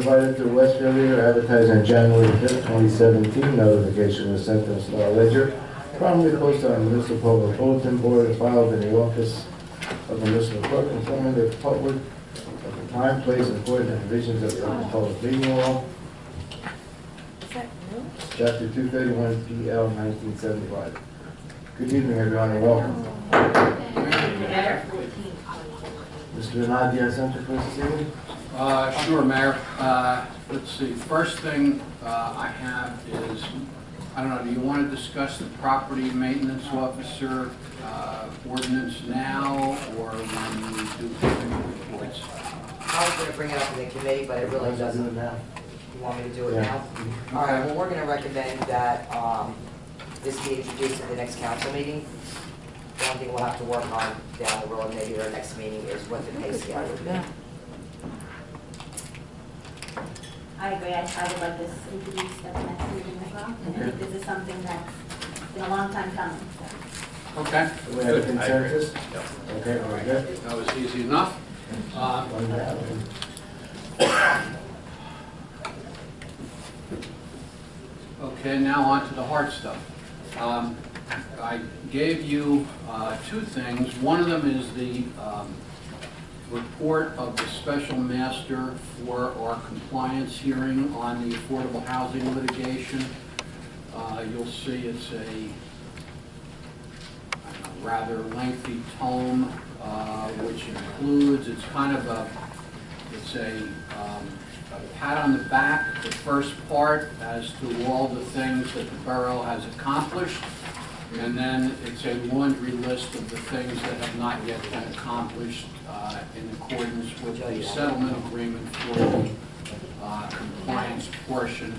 provided to the Westfield Leader, advertised on January 5th, 2017. Notification was sent to the Star Ledger, promptly posted on the municipal public bulletin board and filed in the office of the municipal clerk, informing the public of the time, place, and according to the provisions of the Open Public Meeting Law, Chapter 231 PL 1975. Good evening, everyone, and welcome. Mr. Nadia, Center for this evening? Sure, Mayor. Let's see. First thing I have is, I don't know, do you want to discuss the property maintenance officer ordinance now, or when we do committee reports? I was going to bring it up in the committee, but it really doesn't. Now. You want me to do it Yeah. now? All right, well, we're going to recommend that this be introduced at the next council meeting. The one thing we'll have to work on down the road, maybe our next meeting, is what the pay scale would be. I agree. I would like this introduced at the next meeting as well. And I think this is something that's been a long time coming. So. Okay. Do we have a Good. consensus? Yep. Okay, All very right. good. That was easy enough. One down. Okay, now on to the hard stuff. I gave you two things. One of them is the report of the special master for our compliance hearing on the affordable housing litigation. You'll see it's a rather lengthy tome, which includes, it's kind of a pat on the back, the first part, as to all the things that the borough has accomplished, and then it's a laundry list of the things that have not yet been accomplished in accordance with the settlement agreement for the compliance portion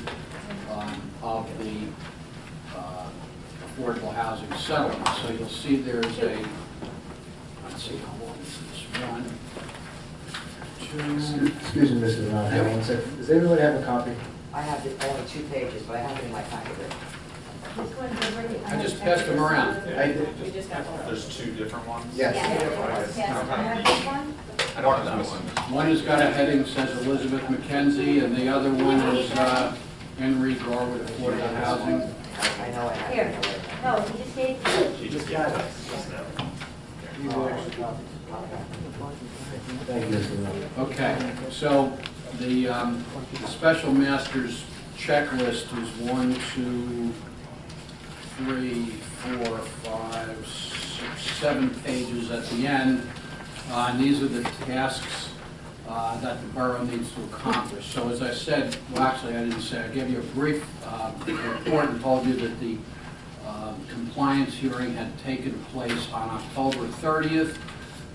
of the affordable housing settlement. So you'll see there's a, let's see, how long is this? One, two. Excuse me, Mr. Nadia, one second. Does everybody have a copy? I have only 2 pages, but I have it in my packet. I just passed them around. I did. There's two different ones? Yes. Yes. I have this one. I don't have that one. One has got a heading that says Elizabeth McKenzie, and the other one is Henry Garwood Affordable Housing. I know I have Here. it. No, he just gave you. She just gave it just now. You have extra copies. Thank you, Mr. Nadia. Okay, so the special master's checklist is 1, 2, 3, 4, 5, 6, 7 pages at the end. And these are the tasks that the borough needs to accomplish. So as I said, well actually I didn't say, I gave you a brief report and told you that the compliance hearing had taken place on October 30th.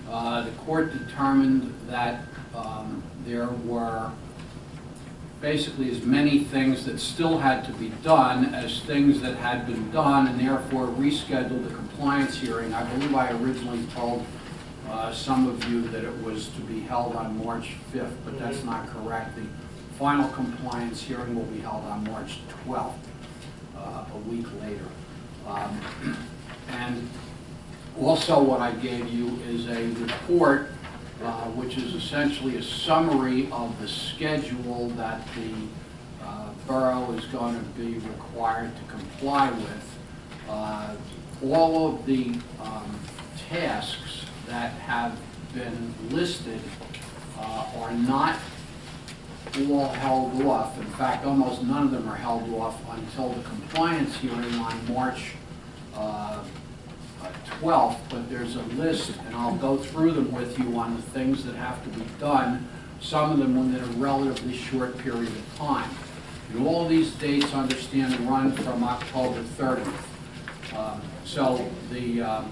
The court determined that there were basically as many things that still had to be done as things that had been done, and therefore rescheduled the compliance hearing. I believe I originally told some of you that it was to be held on March 5th, but that's not correct. The final compliance hearing will be held on March 12th, a week later. And also what I gave you is a report which is essentially a summary of the schedule that the borough is going to be required to comply with. All of the tasks that have been listed are not all held off. In fact, almost none of them are held off until the compliance hearing on March 12th, but there's a list, and I'll go through them with you on the things that have to be done, some of them within a relatively short period of time. And all these dates, understand, run from October 30th. So the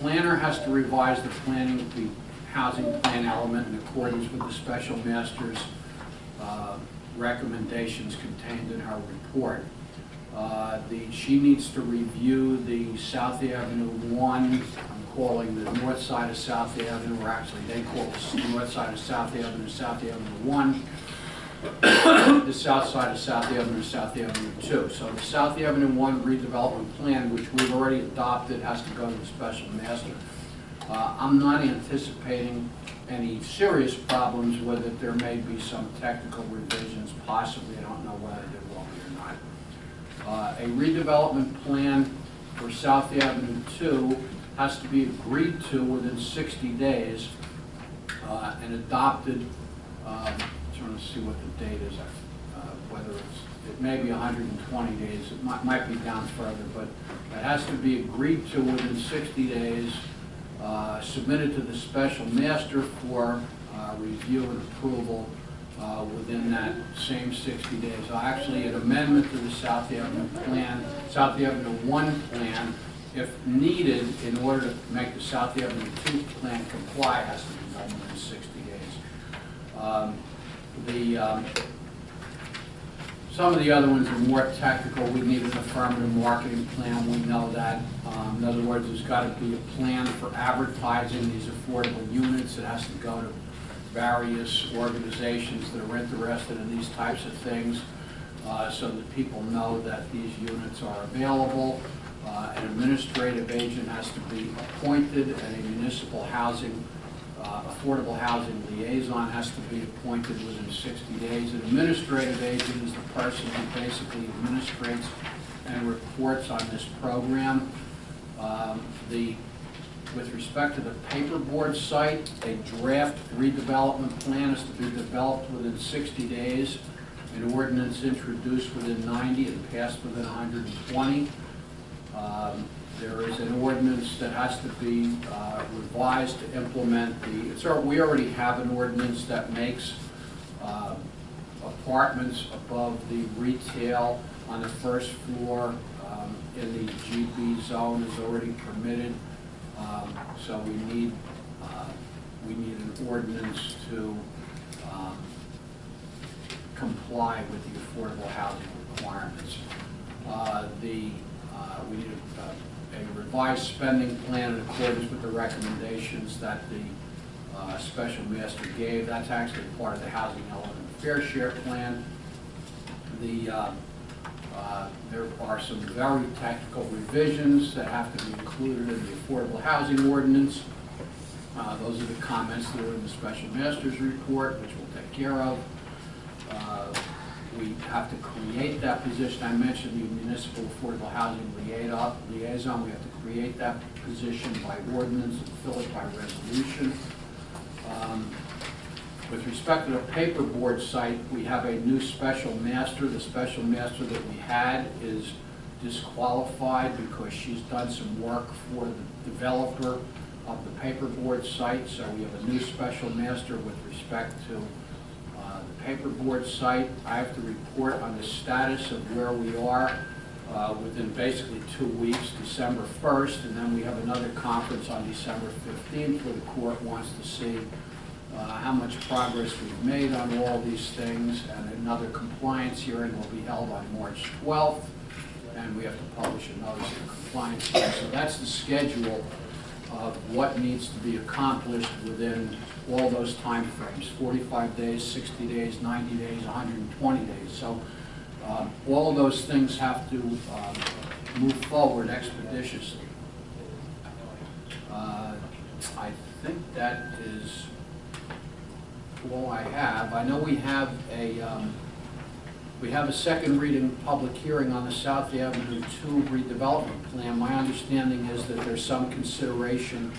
planner has to revise the planning of the housing plan element in accordance with the special master's recommendations contained in her report. She needs to review the South Avenue 1, I'm calling the north side of South Avenue, or actually they call the north side of South Avenue 1, the south side of South Avenue, South Avenue 2. So the South Avenue 1 redevelopment plan, which we've already adopted, has to go to the special master. I'm not anticipating any serious problems with it. There may be some technical revisions, possibly. I don't know whether there will be or not. A redevelopment plan for South Avenue 2 has to be agreed to within 60 days and adopted. Trying to see what the date is, whether it may be 120 days. It might be down further, but it has to be agreed to within 60 days, submitted to the special master for review and approval within that same 60 days. Actually, an amendment to the South Avenue plan, South Avenue 1 plan, if needed, in order to make the South Avenue 2 plan comply, has to be done within 60 days. Some of the other ones are more technical. We need an affirmative marketing plan. We know that. In other words, there's got to be a plan for advertising these affordable units. It has to go to various organizations that are interested in these types of things so that people know that these units are available. An administrative agent has to be appointed, and a municipal housing affordable housing liaison has to be appointed within 60 days. An administrative agent is the person who basically administrates and reports on this program. With respect to the paperboard site, a draft redevelopment plan is to be developed within 60 days. An ordinance introduced within 90 and passed within 120. There is an ordinance that has to be revised to implement we already have an ordinance that makes apartments above the retail on the first floor in the GB zone is already permitted. So we need an ordinance to comply with the affordable housing requirements. We need a revised spending plan in accordance with the recommendations that the special master gave. That's actually part of the housing element fair share plan. There are some very technical revisions that have to be included in the affordable housing ordinance. Those are the comments that are in the special master's report, which we'll take care of. We have to create that position. I mentioned the municipal affordable housing liaison. We have to create that position by ordinance and fill it by resolution. With respect to the paperboard site, we have a new special master. The special master that we had is disqualified because she's done some work for the developer of the paperboard site. So we have a new special master with respect to the paperboard site. I have to report on the status of where we are within basically 2 weeks, December 1st, and then we have another conference on December 15th where the court wants to see how much progress we've made on all these things, and another compliance hearing will be held on March 12th, and we have to publish a notice of compliance hearing. So that's the schedule of what needs to be accomplished within all those time frames, 45 days, 60 days, 90 days, 120 days. So all of those things have to move forward expeditiously. I think that is all I have. I know we have a second reading public hearing on the South Avenue 2 redevelopment plan. My understanding is that there's some consideration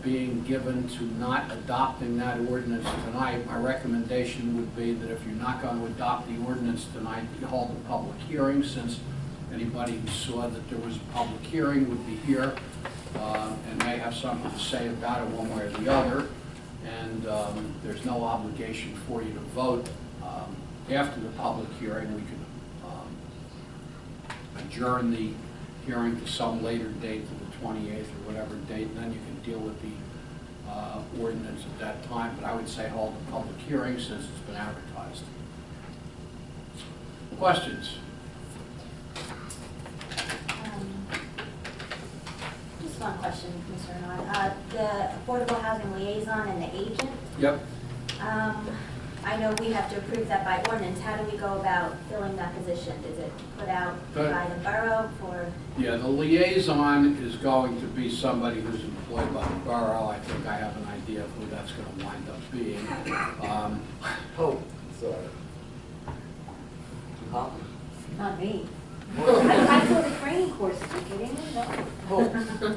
being given to not adopting that ordinance tonight. My recommendation would be that if you're not going to adopt the ordinance tonight, you hold a public hearing, since anybody who saw that there was a public hearing would be here and may have something to say about it one way or the other. And there's no obligation for you to vote. After the public hearing, we could adjourn the hearing to some later date, to the 28th or whatever date, and then you can deal with the ordinance at that time. But I would say hold the public hearing since it's been advertised. Questions? Just one question, Mr. Arnott. The affordable housing liaison and the agent. Yep. I know we have to approve that by ordinance. How do we go about filling that position? Is it put out by the borough for? Yeah, the liaison is going to be somebody who's employed by the borough. I think I have an idea of who that's going to wind up being. Who? Sorry. Huh? Not me. Who? I saw the training course, are you kidding me? No. Who?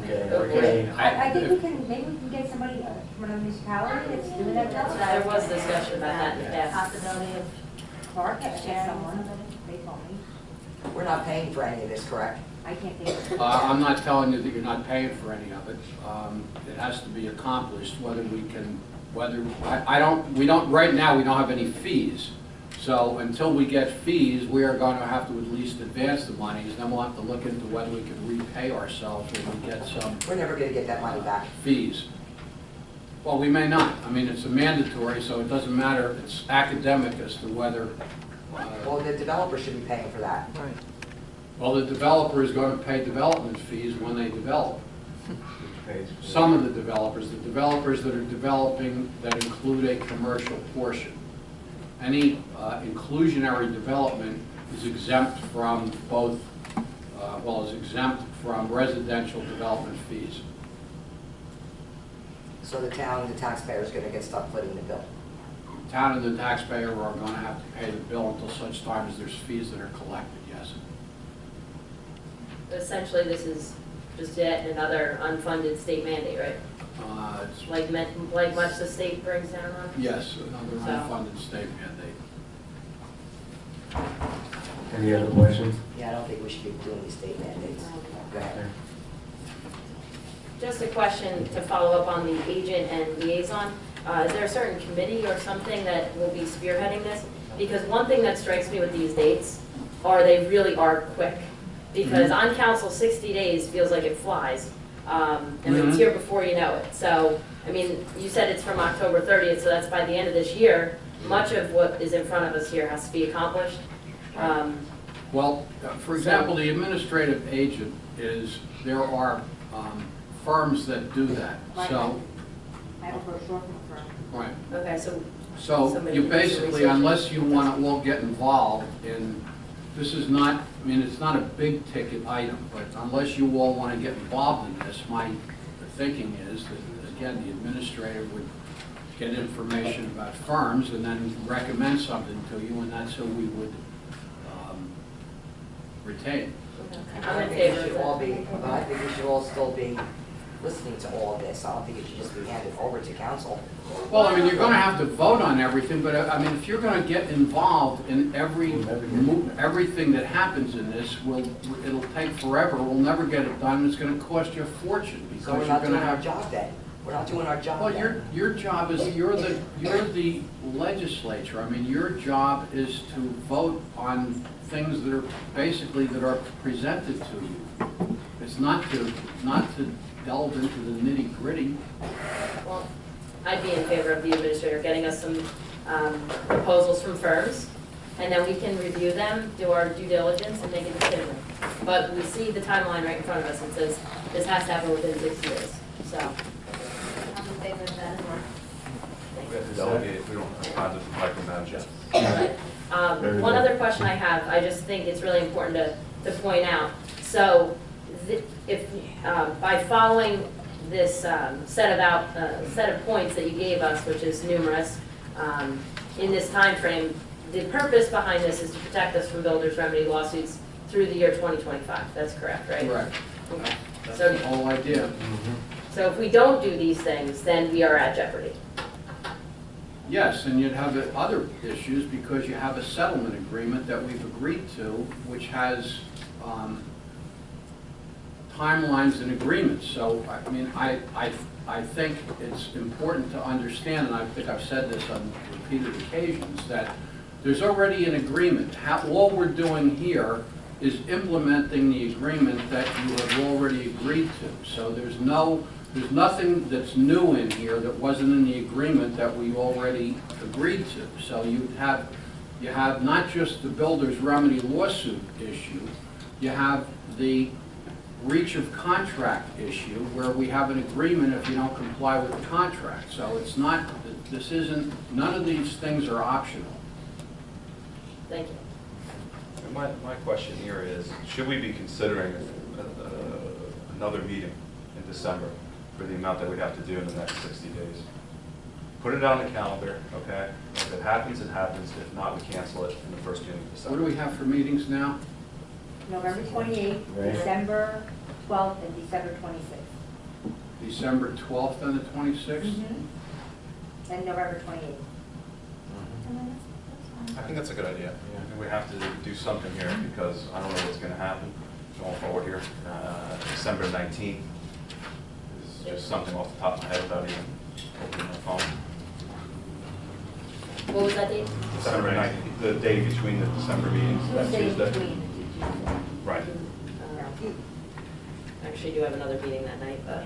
Okay, okay. I think we can, maybe we can get somebody from a municipality that's doing that job. There was discussion about that in the past. Possibility of Clark, someone, they told me. We're not paying for any of this, correct? I can't think of it. I'm not telling you that you're not paying for any of it. It has to be accomplished, whether we can, we don't, right now, we don't have any fees. So until we get fees, we are going to have to at least advance the monies, then we'll have to look into whether we can repay ourselves when we get some We're never gonna get that money back. fees. Well, we may not. I mean, it's a mandatory, so it doesn't matter. It's academic as to whether, Well, the developer should be paying for that. well, the developer is going to pay development fees when they develop. Some of the developers that are developing that include a commercial portion. Any inclusionary development is exempt from both, is exempt from residential development fees. So the town, the taxpayer is gonna get stuck footing the bill. The town and the taxpayer are going to have to pay the bill until such time as there's fees that are collected, yes. Essentially, this is just yet another unfunded state mandate, right? It's, Like much the state brings down on? yes, another So- unfunded state mandate. Any other questions? Yeah, I don't think we should be doing these state mandates. Go ahead. Just a question to follow up on the agent and liaison. Is there a certain committee or something that will be spearheading this? Because one thing that strikes me with these dates are they really are quick. Because on council, 60 days feels like it flies. And it's here before you know it. So, I mean, you said it's from October 30th, so that's by the end of this year. Much of what is in front of us here has to be accomplished. Well, for example, the administrative agent is, there are firms that do that, so, I have a brochure from a firm. right. Okay, so So Somebody you needs to basically, research. unless you want to all get involved in, this is not, I mean, it's not a big ticket item, but unless you all want to get involved in this, my thinking is that, again, the administrator would get information about firms and then recommend something to you, and that's who we would retain. I'm in I think favor we should of all that. be, but I think we should all still be listening to all of this. I don't think it should just be handed over to council. Well, I mean, you're going to have to vote on everything, but I mean, if you're going to get involved in everything that happens in this, it'll take forever, we'll never get it done, it's going to cost you a fortune, So we're because you're not going doing to our have... job then. We're not doing our job Well, then. your job is, you're the legislature. I mean, your job is to vote on things that are basically, that are presented to you. It's not to delve into the nitty-gritty. Well, I'd be in favor of the administrator getting us some proposals from firms, and then we can review them, do our due diligence, and make a decision. But we see the timeline right in front of us, it says this has to happen within 6 years, so. I'm in favor of that as well. We have to delegate, we don't have to micromanage. One other question I have, I just think it's really important to point out. So if, by following this set of points that you gave us, which is numerous, in this time frame, the purpose behind this is to protect us from builders' remedy lawsuits through the year 2025. That's correct, right? Correct. Okay. That's So, the whole idea. so if we don't do these things, then we are at jeopardy. Yes, and you'd have other issues because you have a settlement agreement that we've agreed to, which has timelines and agreements. So, I mean, I think it's important to understand, and I think I've said this on repeated occasions, that there's already an agreement. All we're doing here is implementing the agreement that you have already agreed to. So there's nothing that's new in here that wasn't in the agreement that we already agreed to. So you have not just the builder's remedy lawsuit issue, you have the breach of contract issue where we have an agreement if you don't comply with the contract. So it's not, this isn't, none of these things are optional. Thank you. And my question here is, should we be considering another meeting in December for the amount that we have to do in the next 60 days? Put it on the calendar, okay? If it happens, it happens. If not, we cancel it in the first meeting of What December. do we have for meetings now? November 28th, Right. December 12th, and December 26th. December 12th and the 26th? And November 28th. I think that's a good idea. And we have to do something here because I don't know what's going to happen going forward here. December 19th is just something off the top of my head without even opening my phone. What was that date? December 19th, the day between the December meetings, that Tuesday in Tuesday. between. Right. Actually, do have another meeting that night, but.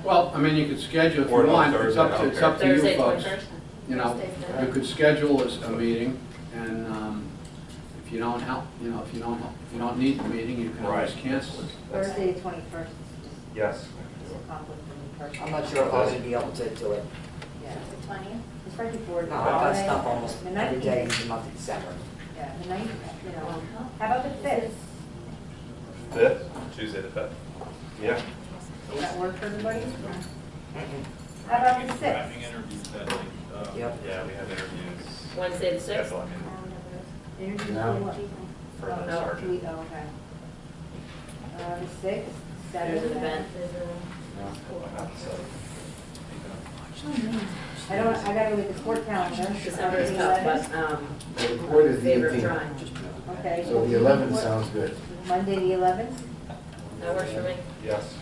Well, I mean, you could schedule if you Or on want, it's up Thursday, to, it's up to you Thursday, folks. 21st? You know, you could schedule a meeting, and if you don't help, you know, if you don't need the meeting, you can always Right. cancel it. Thursday, the 21st Yes. is a conflict for me personally. I'm not sure if I was gonna be able to do it. Yeah. The 20th? It's right before the No, I've got holiday. stuff almost The every day in 19th. the month of December. Yeah, the 9th, you know. How about the 5th? 5th, Tuesday the 5th. Yeah. Does that work for everybody? Mm-mm. How about the 6th? interviews that night. Yep. Yeah, we have interviews. Wednesday the 6th? Scheduling Interviews No. for what? for the Oh, sergeant. okay. The 6th, There's an 7th. event. I gotta look at the court calendar. December is The tough, 11th. but, The report is the favor of 18th. trying. Okay. So the 11th sounds good. Monday, the 11th, That works for me. Yes.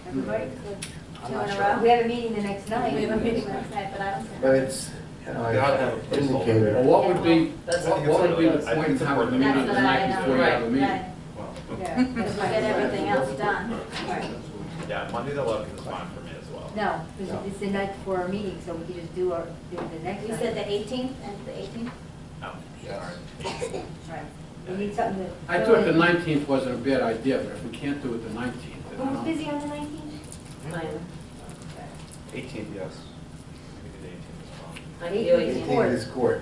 everybody? I'm Two not in a sure. row? We have a meeting the next night. We have a meeting next night, but I don't think. But it's, you know, You gotta have a I placeholder. indicated. Well, what would be, That's- what would be the I think point of it's having a important. meeting the That's what I night know. before you have a meeting? Right. Well, Yeah. Because we get everything else done. Right. Yeah, Monday the 11th is fine for me as well. No, because it's the night before our meeting, so we can just do the next We night. said the 18th and the 18th? Oh, all right. Right. We need something to. I thought the 19th wasn't a bad idea, but if we can't do it the 19th, then I Who's don't. busy on the 19th? I am. 18th, yes. Maybe the 18th is fine. I can do 18th. 18th. 18th is court.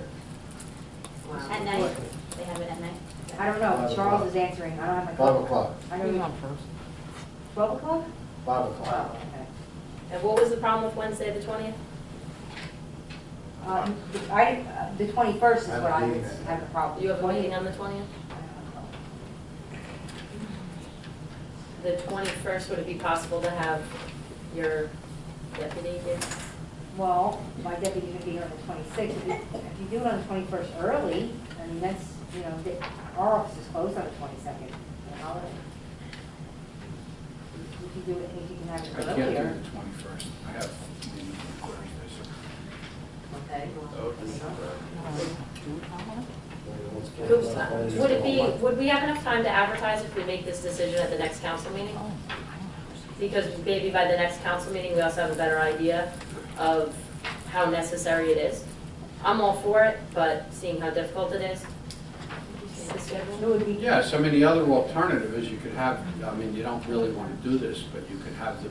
Wow. At night? They have it at night? I don't know, Charles is answering, I don't have my. 5 o'clock. I don't know. 12 o'clock? 5 Oh, o'clock. okay. And what was the problem with Wednesday the 20th? The 21st is I have what a I meeting would that have a problem. You have a meeting on the 20th? The 21st, would it be possible to have your deputy here? Well, my deputy would be on the 26th. If you do it on the 21st early, I mean, that's, you know, our office is closed on the 22nd. the holiday. If you do it, if you can have I it can't do earlier. the 21st. I have meetings on Thursdays. Okay. Oh, December. Would we have enough time to advertise if we make this decision at the next council meeting? Because maybe by the next council meeting, we also have a better idea of how necessary it is. I'm all for it, but seeing how difficult it is. The schedule. It would be. Yes, I mean, the other alternative is you could have, I mean, you don't really want to do this, but you could have the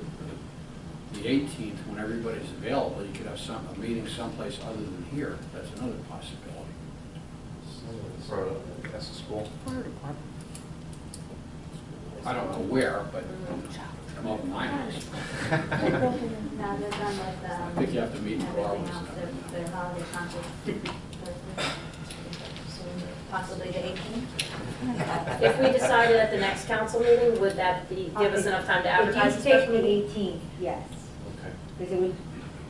18th, when everybody's available, you could have a meeting someplace other than here. That's another possibility. For that's the school. I don't know where, but well, mine is. No, they're done with, I think you have to meet in everything Florida. else, their holiday concert. Possibly the 18th? If we decided at the next council meeting, would that give us enough time to advertise? If a you take special the meeting? 18th, yes. Okay. Because it would,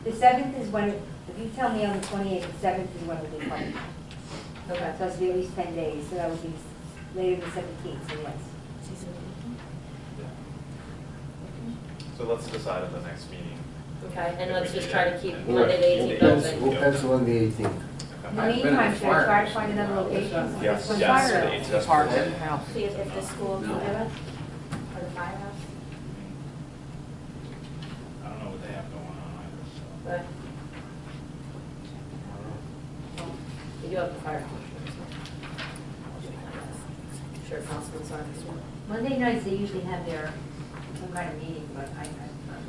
the 7th is when, if you tell me on the 28th, the 7th is when it will be funded. Okay. So it's to be at least 10 days, so that would be later than 17th, so yes. So let's decide at the next meeting. Okay, and let's just try to keep We'll- Monday the 18th open. We'll pencil in the 18th. In the I've been meantime, at should I fire. try to find another location? Yes. This one's Yes, fire the out. 18th. See if the school can do it, or the firehouse. I don't know what they have going on either, so. Right. You do have the fire commissioner. Sure, Councilman Sargis. Monday nights, they usually have their, some kind of meeting, but I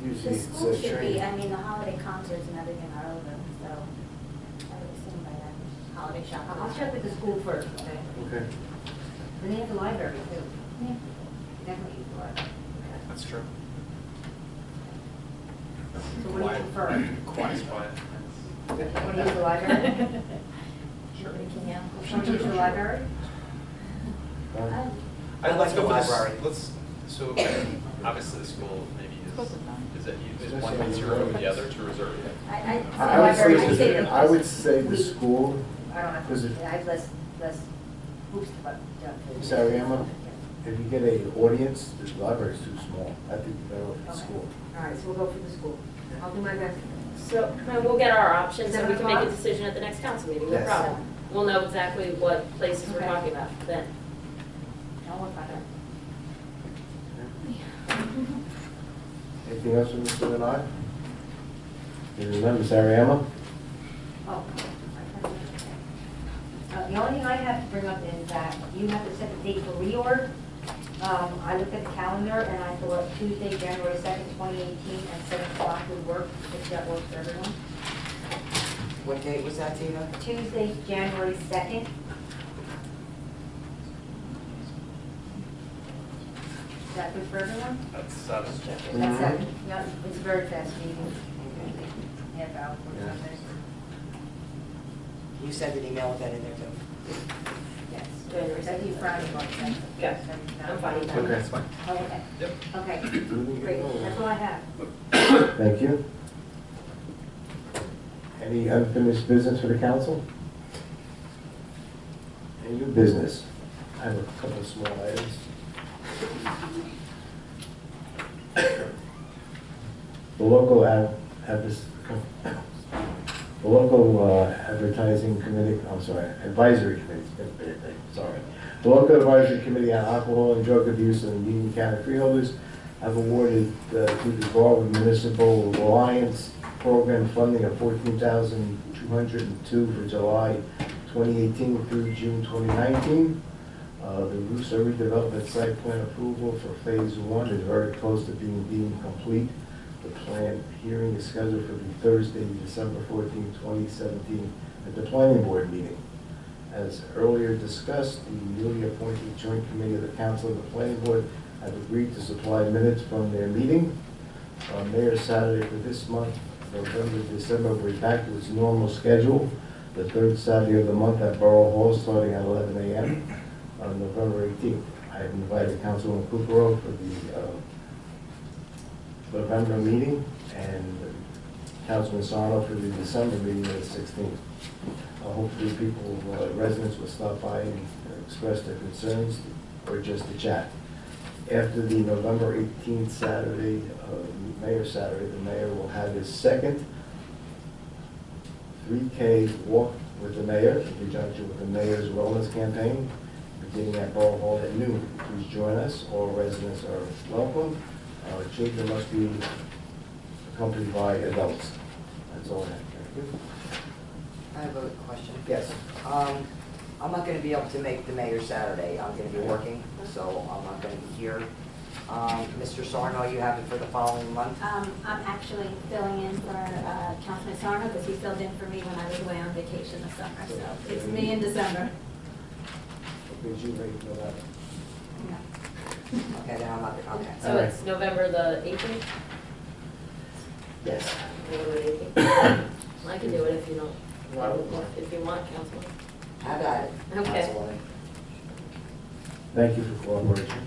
Usually The it's school should be, training. I mean, the holiday concerts and everything are over, so holiday shopping. I'll check with the school first, okay? Okay. And they have the library too. Yeah. Definitely use the library. That's true. So what do you prefer? Quiet. Want to use the library? Sure. Want to use the library? Fine. I'd like to the go for this, library. so obviously the school maybe is one easier over the other to reserve? I would say, I would say the We- school, I don't have, Is it- I have less hoops to jump through. Sariema, if you get an audience, the library's too small. I think you're better off at Okay. school. All right, so we'll go for the school. I'll do my best. So, we'll get our options, and we can make a 7 o'clock? decision at the next council meeting, no Yes. problem. We'll know exactly what places we're Okay. talking about then. I'll work on it. Anything else from Mr. Bernard? You remember Sariema? Oh. The only thing I have to bring up is that you have to set the date for reorg. I looked at the calendar and I thought Tuesday, January 2nd, 2018 at 7 o'clock would work, if that works for everyone. What date was that, Tina? Tuesday, January 2nd. Is that good for everyone? That's 7. That's seven. Yeah, it's a very fast meeting. Half hour, 45 minutes. You sent an email with that in there too? Yes. January That's you 2nd. Friday, March 2nd. Okay. I'm fine with that. Okay. That's fine. Oh, okay. Yep. Okay, great. That's all I have. Thank you. Any unfinished business for the council? Any new business? I have a couple of small items. The local advertising committee, I'm sorry, advisory committee, sorry. The local advisory committee on alcohol and drug abuse and Union County freeholders have awarded to the Garwood Municipal Alliance program funding of $14,202 for July 2018 through June 2019. The Russo redevelopment site plan approval for phase 1 is very close to being deemed complete. The plan hearing is scheduled for the Thursday, December 14, 2017, at the planning board meeting. As earlier discussed, the newly appointed joint committee of the council and the planning board have agreed to supply minutes from their meeting. Mayor's Saturday for this month, November, December, will be back to its normal schedule. The third Saturday of the month at Borough Hall, starting at 11 a.m. on November 18th. I have invited Councilman Kukrow for the November meeting and Councilman Sarno for the December meeting on the 16th. Hopefully people, residents will stop by and express their concerns or just to chat. After the November 18th Saturday, Mayor's Saturday, the mayor will have his second 3K walk with the mayor in conjunction with the mayor's wellness campaign, beginning at Borough Hall at noon. Please join us. All residents are welcome. Children must be accompanied by adults. That's all I have. Thank you. I have a question. Yes. I'm not gonna be able to make the mayor's Saturday. I'm gonna be working, so I'm not gonna be here. Mr. Sarno, you have it for the following month? I'm actually filling in for Councilman Sarno because he filled in for me when I was away on vacation this summer, so it's me in December. Did you ready for that? No. Okay, then I'm not, okay. So All right. it's November the 18th? Yes. November the 18th. I can do it if you don't, if you want, Councilman. Have at it. Okay. Councilwoman. Thank you for cooperation.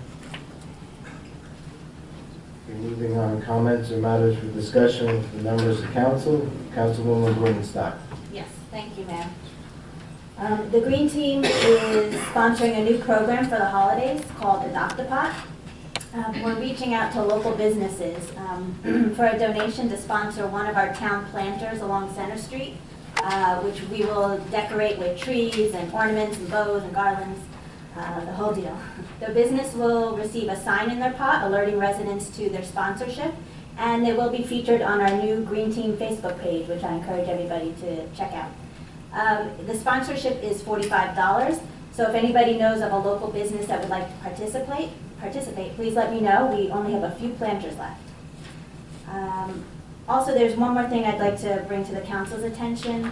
Okay, moving on, comments or matters for discussion with the members of council. Councilwoman Blumenstock. Yes, thank you, ma'am. The Green Team is sponsoring a new program for the holidays called Adopt-a-Pot. We're reaching out to local businesses for a donation to sponsor one of our town planters along Center Street, which we will decorate with trees and ornaments and bows and garlands, the whole deal. The business will receive a sign in their pot alerting residents to their sponsorship, and they will be featured on our new Green Team Facebook page, which I encourage everybody to check out. The sponsorship is $45, so if anybody knows of a local business that would like to participate, please let me know. We only have a few planters left. Also, there's one more thing I'd like to bring to the council's attention.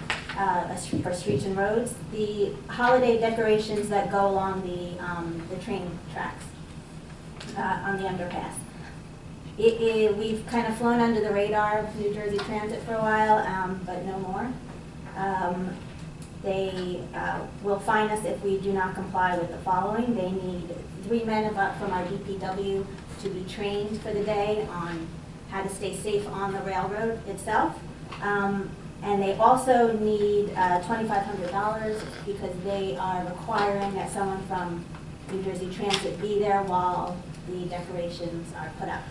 for streets and roads. The holiday decorations that go along the train tracks on the underpass. We've kind of flown under the radar of New Jersey Transit for a while, but no more. They will fine us if we do not comply with the following. They need 3 men from our DPW to be trained for the day on how to stay safe on the railroad itself. And they also need $2,500 because they are requiring that someone from New Jersey Transit be there while the decorations are put up.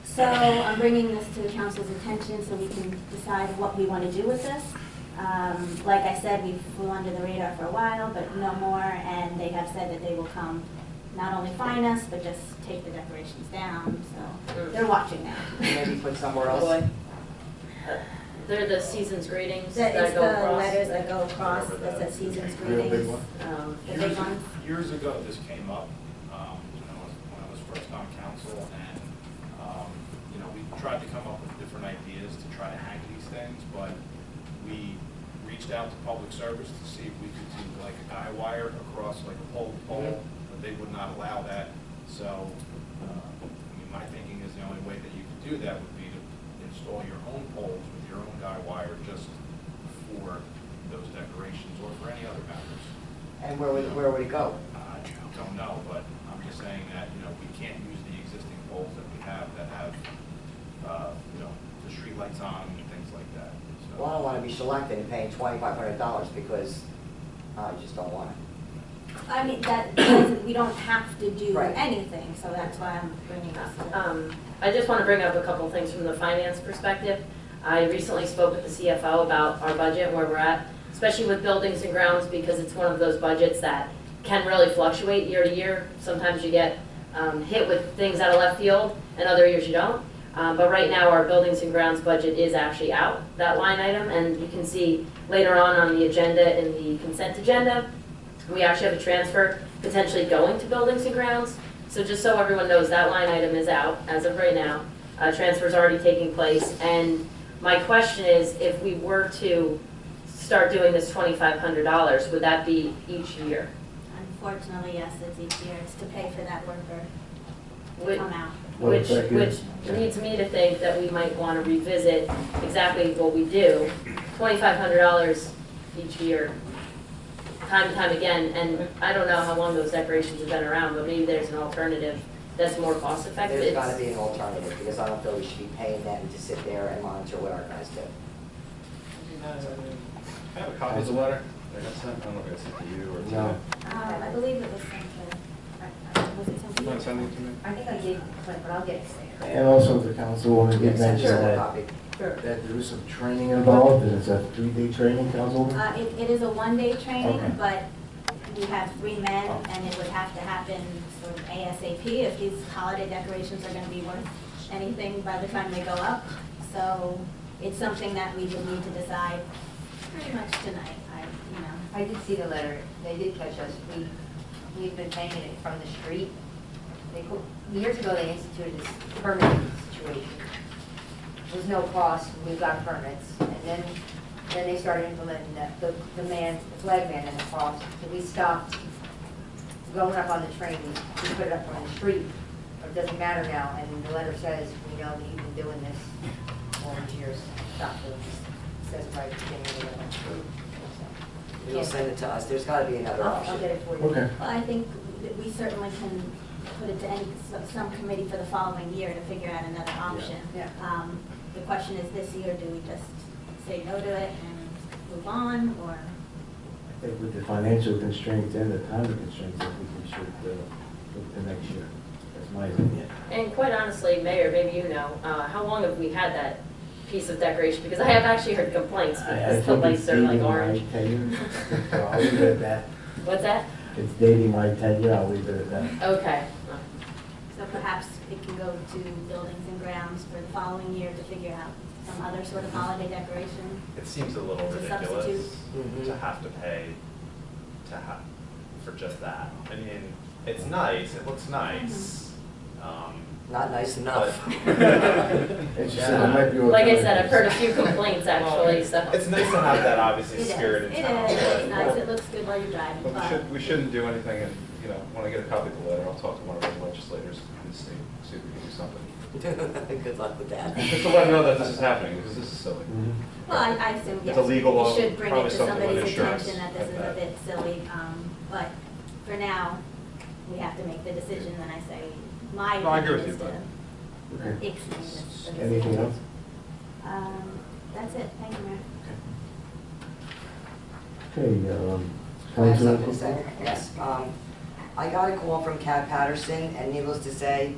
So I'm bringing this to the council's attention so we can decide what we want to do with this. Like I said, we flew under the radar for a while, but no more, and they have said that they will come not only fine us, but just take the decorations down, so they're watching now. Maybe put somewhere else. Boy. They're the seasons greetings That that is go the across. letters that go across, that says seasons Real big greetings. one? The big ones. Years ago, this came up, when I was first on council, and, we tried to come up with different ideas to try to hang these things, but we reached out to public service to see if we could do like a guy wire across like a pole to pole, but they would not allow that. So, my thinking is the only way that you could do that would be to install your own poles with your own guy wire just for those decorations or for any other matters. And where would it go? I don't know, but I'm just saying that, we can't use the existing poles that we have that have, the street lights on and things like that. So- Well, I don't want to be selected and paying $2,500 because I just don't want it. I mean, we don't have to do Right. anything, so that's why I'm bringing this up. I just want to bring up a couple of things from the finance perspective. I recently spoke with the CFO about our budget and where we're at, especially with buildings and grounds, because it's one of those budgets that can really fluctuate year to year. Sometimes you get hit with things out of left field, and other years you don't. But right now, our buildings and grounds budget is actually out, that line item, and you can see later on the agenda, in the consent agenda, we actually have a transfer potentially going to buildings and grounds. So just so everyone knows, that line item is out as of right now. Transfer's already taking place, and my question is, if we were to start doing this $2,500, would that be each year? Unfortunately, yes, it's each year. It's to pay for that worker to Would- come out. Well, Which thank you. leads me to think that we might want to revisit exactly what we do, $2,500 each year, time and time again, and I don't know how long those decorations have been around, but maybe there's an alternative that's more cost effective. There's got to be an alternative, because I don't feel we should be paying them to sit there and monitor what our guys do. I have a copy of the letter. I got sent, I don't know if I sent to you or to No. you. I believe it was sent to, was it sent to You you? want to send it to me? I think I did, but I'll get it. And also the councilwoman did Send mention her a that copy. that there is some training involved, and it's a 3-day training, councilwoman? It is a 1-day training, Okay. but we have 3 men, and it would have to happen sort of ASAP if these holiday decorations are going to be worth anything by the time they go up. So it's something that we would need to decide pretty much tonight. I did see the letter, they did catch us, we've been paying it from the street. Years ago, they instituted this permitting situation. There was no cost, we got permits, and then they started implementing that, the flag man and the cost, so we stopped going up on the train, we put it up on the street, it doesn't matter now, and the letter says, we know that you've been doing this all these years, stop doing this, it says right at the beginning of the letter. You'll send it to us, there's got to be another I'll option. get it for you. Okay. Well, I think that we certainly can put it to some committee for the following year to figure out another option. Yeah. The question is, this year, do we just say no to it and move on, or? I think with the financial constraints and the time constraints, I think we should look to next year. That's my opinion. And quite honestly, Mayor, maybe you know, how long have we had that piece of decoration? Because I have actually heard complaints because the lights are like orange. I think it's dating my tenure, so I'll leave it at that. What's that? It's dating my tenure, I'll leave it at that. Okay. So perhaps it can go to buildings and grounds for the following year to figure out some other sort of holiday decoration. It seems a little To ridiculous substitute. to have to pay for just that. I mean, it's nice, it looks nice, Not nice enough. And she said it might be. Like I said, I've heard a few complaints actually, so. It's nice to have that obviously It is, spirit in it town. is, but- it's nice, it looks good while you're driving, But but. we shouldn't do anything, and, you know, when I get a copy of the letter, I'll talk to one of the legislators in the state, see if we can do something. Good luck with that. Just to let them know that this is happening, because this is silly. Mhm. Well, I assume, yes. It's a legal law, We should bring it probably to something with somebody's insurance, attention that this like is a that. bit silly, but for now, we have to make the decision, and I say, my No, I agree opinion with is you, to Okay. extend this. Anything else? That's it, thank you, Mayor. Okay, I have Councilman something to say. Yes. I got a call from Kat Patterson, and needless to say,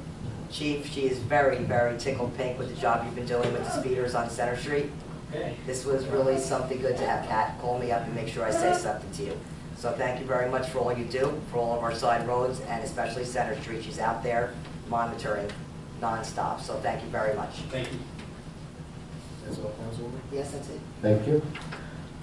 Chief, she is very, very tickled pink with the job you've been doing with the speeders on Center Street. This was really something good to have Kat call me up and make sure I say something to you. So thank you very much for all you do, for all of our side roads, and especially Center Street. She's out there monitoring nonstop, so thank you very much. Thank you. That's all, Councilwoman? Yes, that's it. Thank you.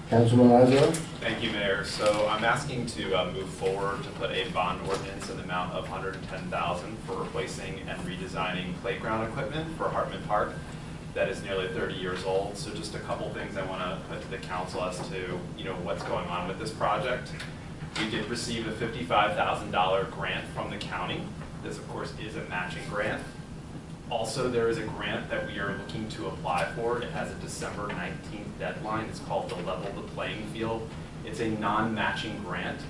Councilman Lazzaro? Thank you, Mayor. So I'm asking to move forward to put a bond ordinance in the amount of $110,000 for replacing and redesigning playground equipment for Hartman Park that is nearly 30 years old. So just a couple things I want to put to the council as to, you know, what's going on with this project. We did receive a $55,000 grant from the county. This, of course, is a matching grant. Also, there is a grant that we are looking to apply for. It has a December 19th deadline. It's called the Level the Playing Field. It's a non-matching grant,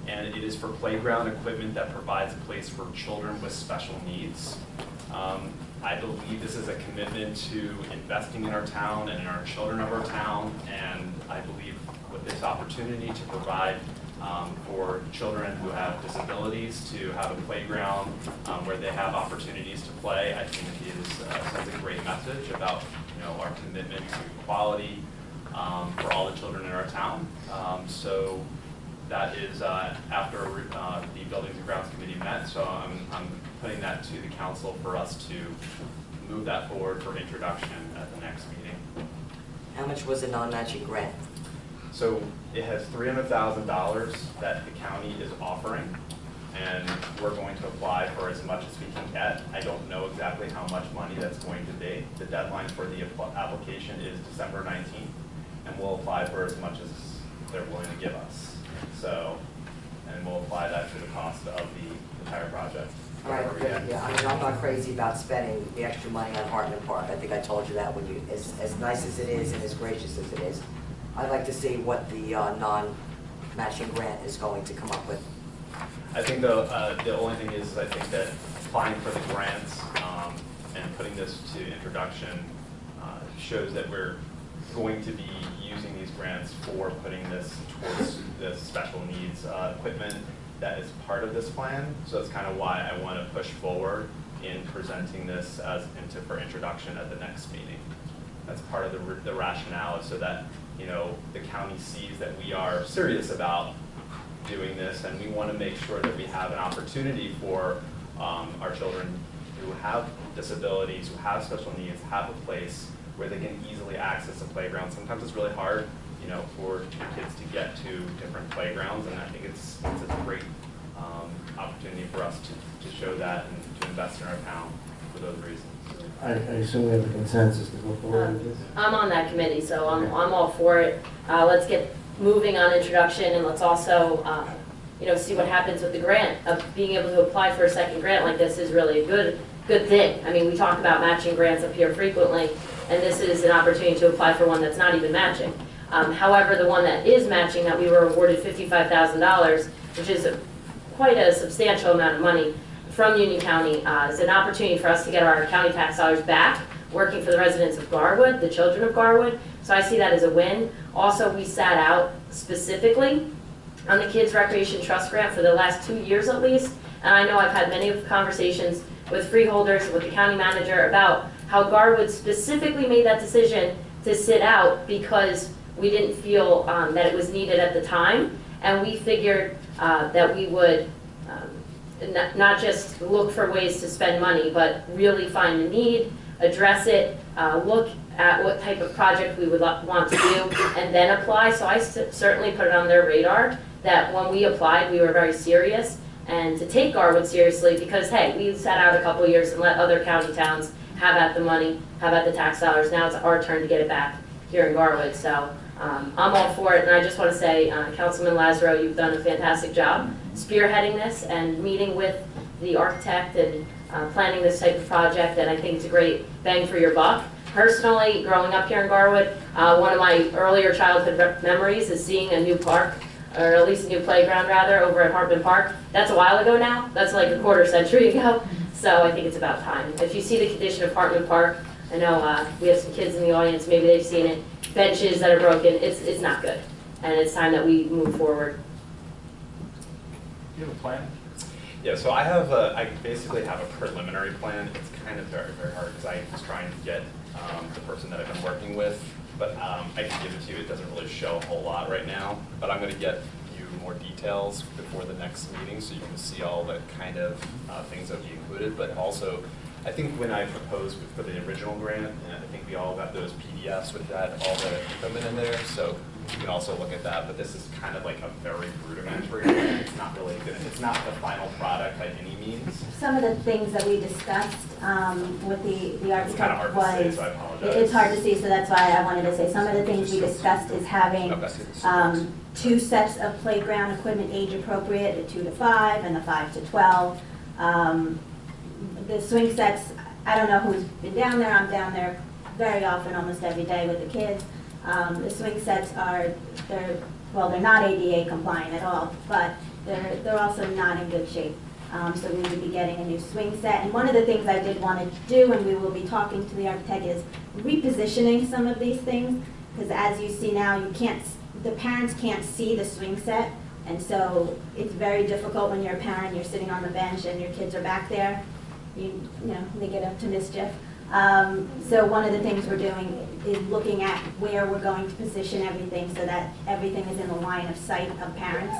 and it is for playground equipment that provides a place for children with special needs. I believe this is a commitment to investing in our town and in our children of our town, and I believe with this opportunity to provide for children who have disabilities to have a playground where they have opportunities to play. I think it sends a great message about, you know, our commitment to equality for all the children in our town. So that is after the Buildings and Grounds Committee met. So I'm putting that to the council for us to move that forward for introduction at the next meeting. How much was the non-matching grant? So it has $300,000 that the county is offering, and we're going to apply for as much as we can get. I don't know exactly how much money that's going to be. The deadline for the application is December 19th, and we'll apply for as much as they're willing to give us. So, and we'll apply that to the cost of the entire project. All right, whatever we get. yeah, I mean, I'm not crazy about spending the extra money on Hartman Park. I think I told you that when you, as nice as it is and as gracious as it is, I'd like to see what the non-matching grant is going to come up with. I think the only thing is, I think that applying for the grants and putting this to introduction shows that we're going to be using these grants for putting this towards the special needs equipment that is part of this plan. So that's kind of why I want to push forward in presenting this for introduction at the next meeting. That's part of the rationale, is so that, you know, the county sees that we are serious about doing this, and we want to make sure that we have an opportunity for our children who have disabilities, who have special needs, have a place where they can easily access a playground. Sometimes it's really hard, you know, for kids to get to different playgrounds, and I think it's a great opportunity for us to show that and to invest in our town for those reasons. I assume we have a consensus to go forward with this? I'm on that committee, so I'm all for it. Let's get moving on introduction, and let's also, you know, see what happens with the grant. Being able to apply for a second grant like this is really a good thing. I mean, we talk about matching grants up here frequently, and this is an opportunity to apply for one that's not even matching. However, the one that is matching, that we were awarded $55,000, which is quite a substantial amount of money from Union County, is an opportunity for us to get our county tax dollars back, working for the residents of Garwood, the children of Garwood. So I see that as a win. Also, we sat out specifically on the Kids Recreation Trust Grant for the last 2 years at least. And I know I've had many conversations with freeholders, with the county manager, about how Garwood specifically made that decision to sit out because we didn't feel that it was needed at the time. And we figured that we would not just look for ways to spend money, but really find the need, address it, look at what type of project we would want to do, and then apply. So I certainly put it on their radar that when we applied, we were very serious, and to take Garwood seriously, because hey, we sat out a couple of years and let other county towns have at the money, have at the tax dollars. Now it's our turn to get it back here in Garwood. So I'm all for it, and I just want to say, Councilman Lazaro, you've done a fantastic job spearheading this and meeting with the architect and planning this type of project, and I think it's a great bang for your buck. Personally, growing up here in Garwood, one of my earlier childhood memories is seeing a new park, or at least a new playground rather, over at Hartman Park. That's a while ago now. That's like a quarter century ago. So I think it's about time. If you see the condition of Hartman Park, I know we have some kids in the audience, maybe they've seen it, benches that are broken, it's not good. And it's time that we move forward. Do you have a plan? Yeah, so I basically have a preliminary plan. It's kind of very, very hard because I was trying to get the person that I've been working with, but I can give it to you. It doesn't really show a whole lot right now, but I'm going to get you more details before the next meeting so you can see all the kind of things that will be included. But also, I think when I proposed for the original grant, and I think we all got those PDFs with that, all the equipment in there, so you can also look at that. But this is kind of like a very rudimentary grant. It's not really good. It's not the final product by any means. Some of the things that we discussed with the architect It's kind of hard to say, so I apologize. It's hard to see, so that's why I wanted to say some of the things we discussed is having Okay. 2 sets of playground equipment age appropriate, the 2 to 5 and the 5 to 12. The swing sets, I don't know who's been down there. I'm down there very often, almost every day with the kids. The swing sets they're not ADA compliant at all, but they're also not in good shape. So we would be getting a new swing set. And one of the things I did want to do, and we will be talking to the architect, is repositioning some of these things. Because as you see now, the parents can't see the swing set. And so it's very difficult when you're a parent, you're sitting on the bench and your kids are back there. You know, they get up to mischief. So one of the things we're doing is looking at where we're going to position everything so that everything is in the line of sight of parents.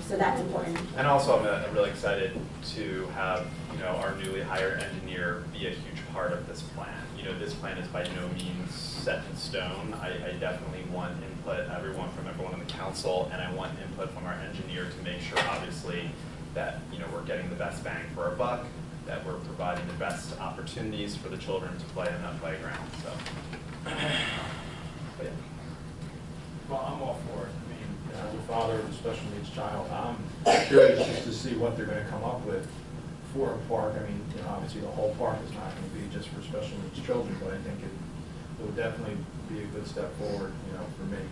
So that's important. And also, I'm really excited to have, our newly hired engineer be a huge part of this plan. This plan is by no means set in stone. I definitely want input from everyone on the council, and I want input from our engineer to make sure, obviously, that, we're getting the best bang for our buck, that we're providing the best opportunities for the children to play in that playground, so. But yeah. Well, I'm all for it. I mean, as a father of a special needs child, I'm curious just to see what they're going to come up with for a park. I mean, obviously the whole park is not going to be just for special needs children, but I think it would definitely be a good step forward, for me.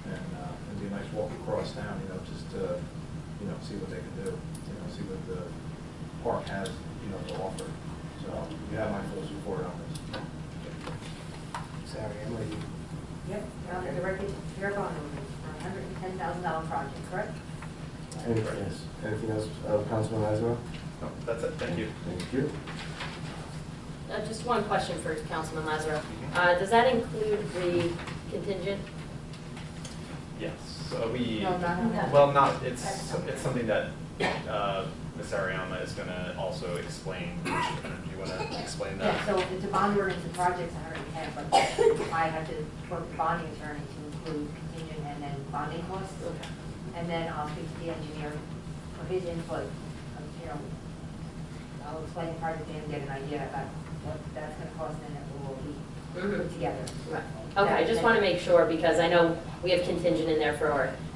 And be a nice walk across town, just to, see what they can do, see what the park has, to offer. So you have my full support on this. Sorry, Emily. Yep, the record, fair bond ordinance for $110,000 project, correct? Yes. Anything else, Councilman Lazaro? No, that's it, thank you. Thank you. Just one question for Councilman Lazaro. Does that include the contingent? Yes, so we, No, not. well, it's something that Ms. Ariama is going to also explain. Do you want to explain that? Yeah, so it's a bond ordinance and projects I already have, but I have to work with the bonding attorney to include contingent and then bonding costs. Okay. And then I'll speak to the engineer for his input. I'll explain the project to him, get an idea about what that's going to cost, and then it will be put together. Right. Okay, I just want to make sure, because I know we have contingent in there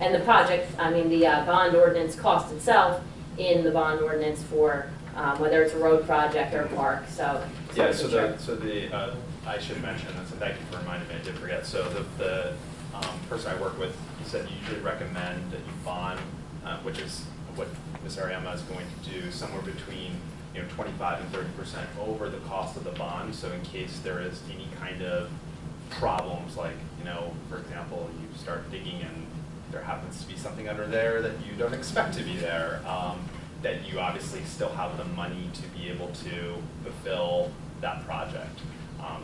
and the project, the bond ordinance cost itself in the bond ordinance for whether it's a road project or a park, so. Yeah, I should mention this, and thank you for reminding me, I did forget. So the person I work with, he said you usually recommend that you bond, which is what Ms. Ariama is going to do, somewhere between 25 and 30% over the cost of the bond. So in case there is any kind of problems, like, for example, you start digging and there happens to be something under there that you don't expect to be there, that you obviously still have the money to be able to fulfill that project.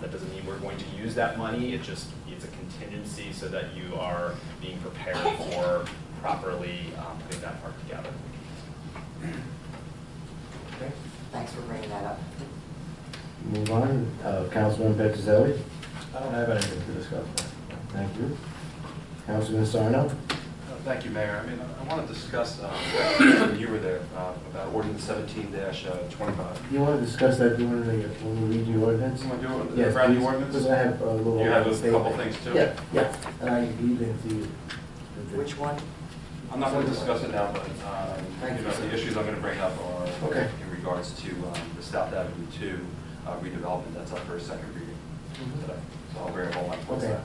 That doesn't mean we're going to use that money, it's a contingency so that you are being prepared for properly putting that park together. Okay. Thanks for bringing that up. Move on. Councilman Petrozelli. I don't have anything to discuss. Thank you. Councilman Sarno. Thank you, Mayor. I mean, I want to discuss, when you were there, about ordinance 17-25. You want to discuss that during when we read the ordinance? You want to do it? Yes, Around the please, ordinance? because I have a little. You have a couple statement. things too? Yeah, yeah, and I leave it to you. Which one? I'm not going to discuss it now, but, Thank you you, know, sir. the issues I'm going to bring up are Okay. in regards to the South Avenue 2 redevelopment that's up for a second reading today. So I'll bring up all my points Okay. there.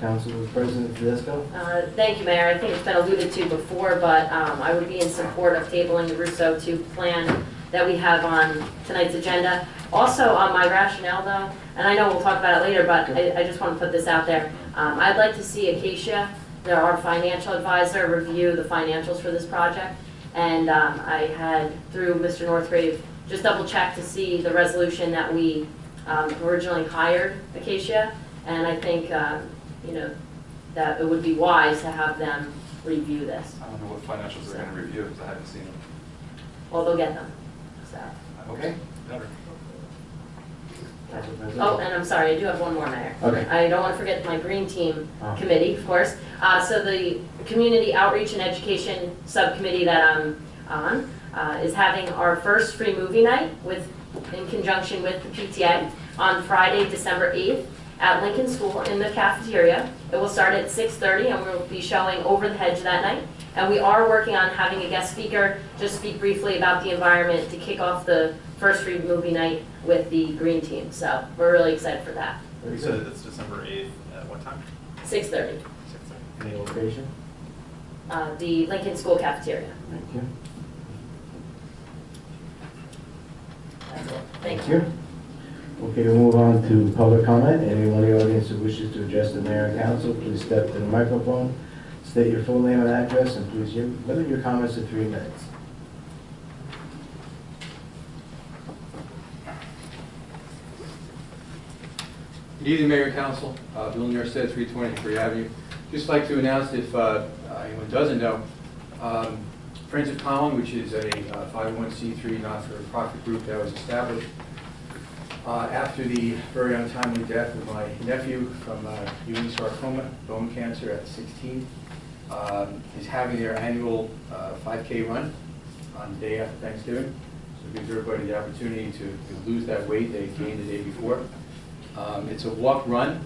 Council President Tedesco? Thank you, Mayor. I think it's been alluded to before, but I would be in support of tabling the Russo 2 plan that we have on tonight's agenda. Also, on my rationale though, and I know we'll talk about it later, but I just want to put this out there. I'd like to see Acacia, our financial advisor, review the financials for this project. And I had, through Mr. Northgrave, just double check to see the resolution that we originally hired Acacia. And I think, you know, that it would be wise to have them review this. I don't know what financials they're going to review because I haven't seen them. Well, they'll get them, so. Okay. Never. Council President? Oh, and I'm sorry, I do have one more, Mayor. Okay. I don't want to forget my Green Team Oh. Committee, of course. So the Community Outreach and Education Subcommittee that I'm on is having our first free movie night in conjunction with the PTA on Friday, December 8th at Lincoln School in the cafeteria. It will start at 6:30 and we'll be showing Over the Hedge that night. And we are working on having a guest speaker just speak briefly about the environment to kick off the first free movie night with the Green Team. So we're really excited for that. You said it's December 8th, at what time? 6:30, 6:30. Any location? the Lincoln School cafeteria. Thank you. That's all. Thank you. Okay, we'll move on to public comment. Anyone in the audience who wishes to address the mayor and council, please step to the microphone, state your full name and address, and please limit your comments to 3 minutes. Good evening, Mayor and Council. Bill Nerstead, 323 Avenue. Just like to announce, if anyone doesn't know, Friends of Colin, which is a 501c3 not-for-profit group that was established after the very untimely death of my nephew from Ewing sarcoma, bone cancer at 16, is having their annual 5K run on the day after Thanksgiving. So it gives everybody the opportunity to lose that weight they gained the day before. It's a walk-run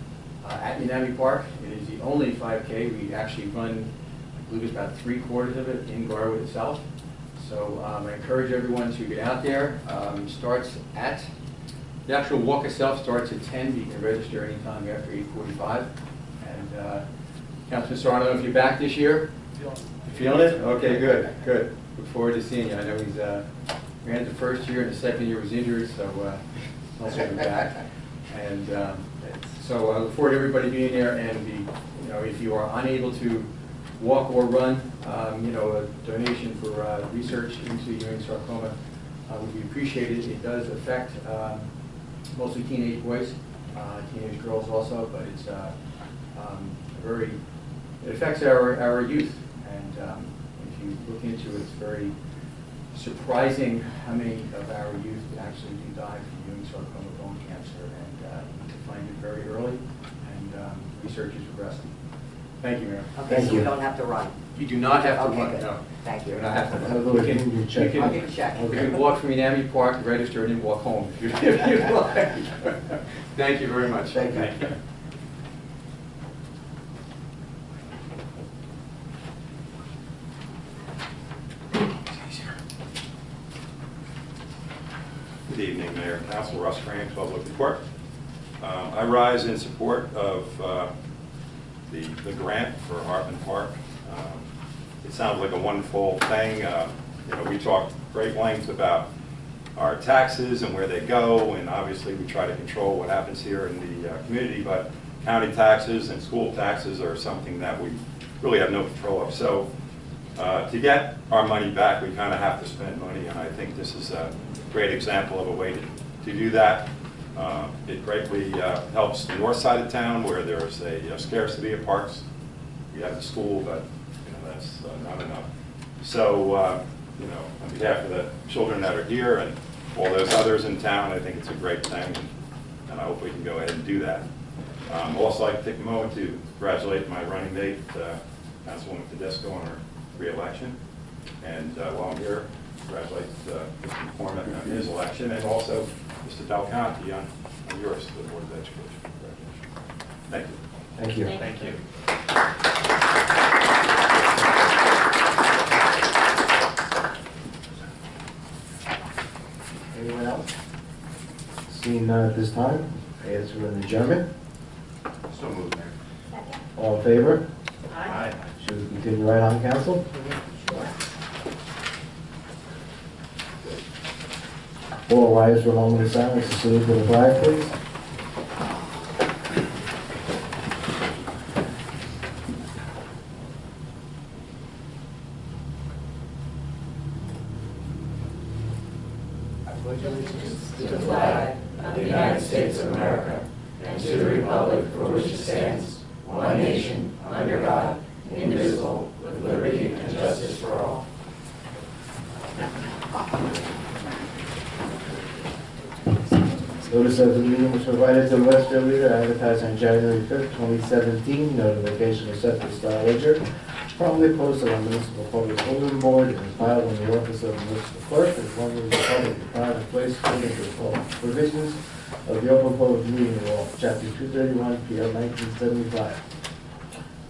at Unami Park. It is the only 5K. We actually run, I believe it's about 3/4 of it in Garwood itself. So I encourage everyone to get out there. Starts at, the actual walk itself starts at 10. You can register anytime after 8:45. And Councilman Sarr, I don't know if you're back this year? You feeling it? Okay, good, good. Look forward to seeing you. I know he's ran the first year and the second year was injured, so also be back. And so I look forward to everybody being there, and if you are unable to walk or run, a donation for research into Ewing sarcoma would be appreciated. It does affect mostly teenage boys, teenage girls also, but it's it affects our youth. And if you look into it, it's very surprising how many of our youth actually do die from Ewing sarcoma bone cancer, and you can find it very early, and research is progressing. Thank you, Mayor. Okay, Thank so we you. don't have to run. You do not have to Okay, run, good. no. Thank you. You do not have to Have a run. little You can- union check. you I'll can- give a check. You can walk from Unami Park, register, and then walk home if you'd like. Thank you very much. Thank you. Good evening, Mayor and Council. Russ Frank, Public Report. I rise in support of the grant for Hartman Park. It sounds like a wonderful thing. We talked great length about our taxes and where they go, and obviously we try to control what happens here in the community, but county taxes and school taxes are something that we really have no control of. So to get our money back, we kind of have to spend money, and I think this is a great example of a way to do that. It greatly helps the north side of town where there's a scarcity of parks. We have the school, but that's not enough. So, on behalf of the children that are here and all those others in town, I think it's a great thing, and I hope we can go ahead and do that. Also, I'd like to take a moment to congratulate my running mate, Councilwoman Tedesco on her reelection. And while I'm here, congratulate Mr. McCormick on his election, and also Mr. Del Conte on yours to the Board of Education. Congratulations. Thank you. Thank you. Thank you. Anyone else? Seeing none at this time, I ask for an adjournment. So moved, Mayor. Second? All in favor? Aye. Should we continue right on, council? All rise for a moment of silence to salute to the flag, please. I pledge allegiance to the flag of the United States of America, and to the republic for which it stands, one nation, under God, indivisible, with liberty and justice for all. Notice of the meeting was provided to the Westfield Leader, advertised on January 5th, 2017. Notification was sent to the Star Ledger, promptly posted on Municipal Public Bulletin Board, and filed in the office of the Municipal Clerk, informing the public in private place according to the provisions of the Open Public Meeting Law, Chapter 231, PL 1975.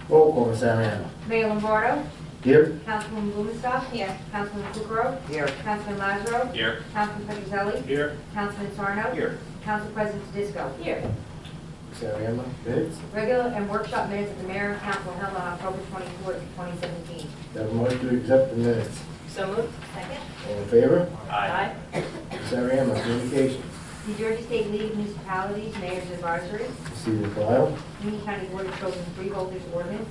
Roll call, Ms. Ariano. Mayor Lombardo? Here? Councilwoman Blumenstock? Here. Councilman Kukrow? Here. Councilman Lazaro? Here. Councilman Petrozelli? Here. Councilman Sarno? Here. Council President Tedesco? Here. Ms. Ariano, minutes? Regular and workshop minutes of the mayor and council held on October 24th, 2017. Have a motion to accept the minutes. So moved. Second? All in favor? Aye. Ms. Ariano, communications. New Jersey State League of Municipalities Mayor's Advisory. Receive and file. Union County Board of Children's Freeholders Ordinance.